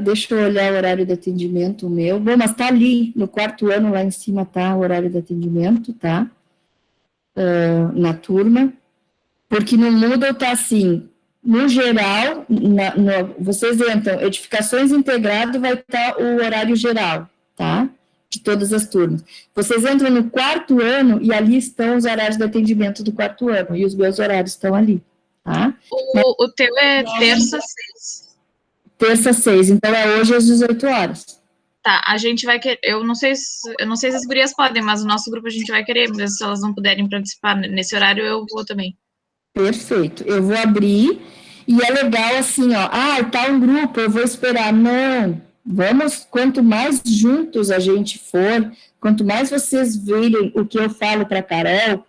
Deixa eu olhar o horário de atendimento meu. Bom, mas tá ali, no 4º ano, lá em cima tá o horário de atendimento, tá? Na turma. Porque no Moodle tá assim, no geral, vocês entram, edificações integrado, vai estar o horário geral, tá? De todas as turmas. Vocês entram no 4º ano e ali estão os horários de atendimento do 4º ano, e os meus horários estão ali, tá? O teu é terça, 6. Terça, 6, então é hoje às 18 horas. Tá, a gente vai querer, eu não sei se as gurias podem, mas o nosso grupo a gente vai querer, mas se elas não puderem participar nesse horário, eu vou também. Perfeito, eu vou abrir, e é legal assim, ó, tá um grupo, eu vou esperar. Não, vamos, quanto mais juntos a gente for, quanto mais vocês verem o que eu falo para a Carol,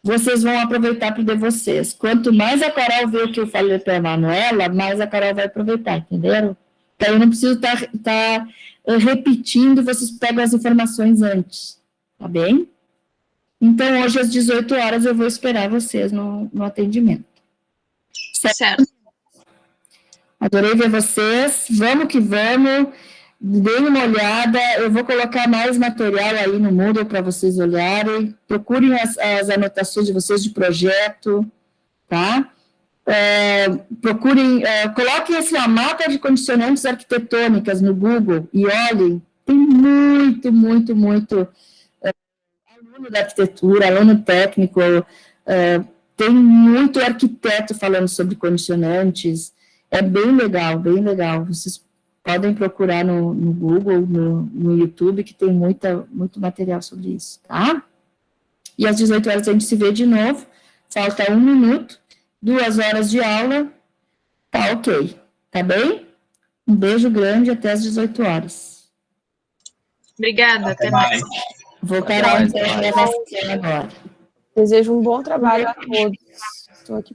vocês vão aproveitar para o de vocês. Quanto mais a Carol vê o que eu falei para a Manuela, mais a Carol vai aproveitar, entenderam? Então, eu não preciso estar repetindo, vocês pegam as informações antes, tá bem? Então, hoje às 18 horas eu vou esperar vocês no atendimento. Certo. Adorei ver vocês, vamos que vamos, deem uma olhada, eu vou colocar mais material aí no Moodle para vocês olharem, procurem as anotações de vocês de projeto, tá? Coloquem assim, a mapa de condicionantes arquitetônicas no Google e olhem, tem muito aluno da arquitetura, aluno técnico, tem muito arquiteto falando sobre condicionantes, é bem legal, vocês podem procurar no Google, no YouTube, que tem muito material sobre isso, tá? E às 18 horas a gente se vê de novo, falta 1 minuto, 2 horas de aula, tá ok, tá bem? Um beijo grande, até às 18 horas. Obrigada, até mais. Vou parar então a gravação agora. Desejo um bom trabalho a todos. Estou aqui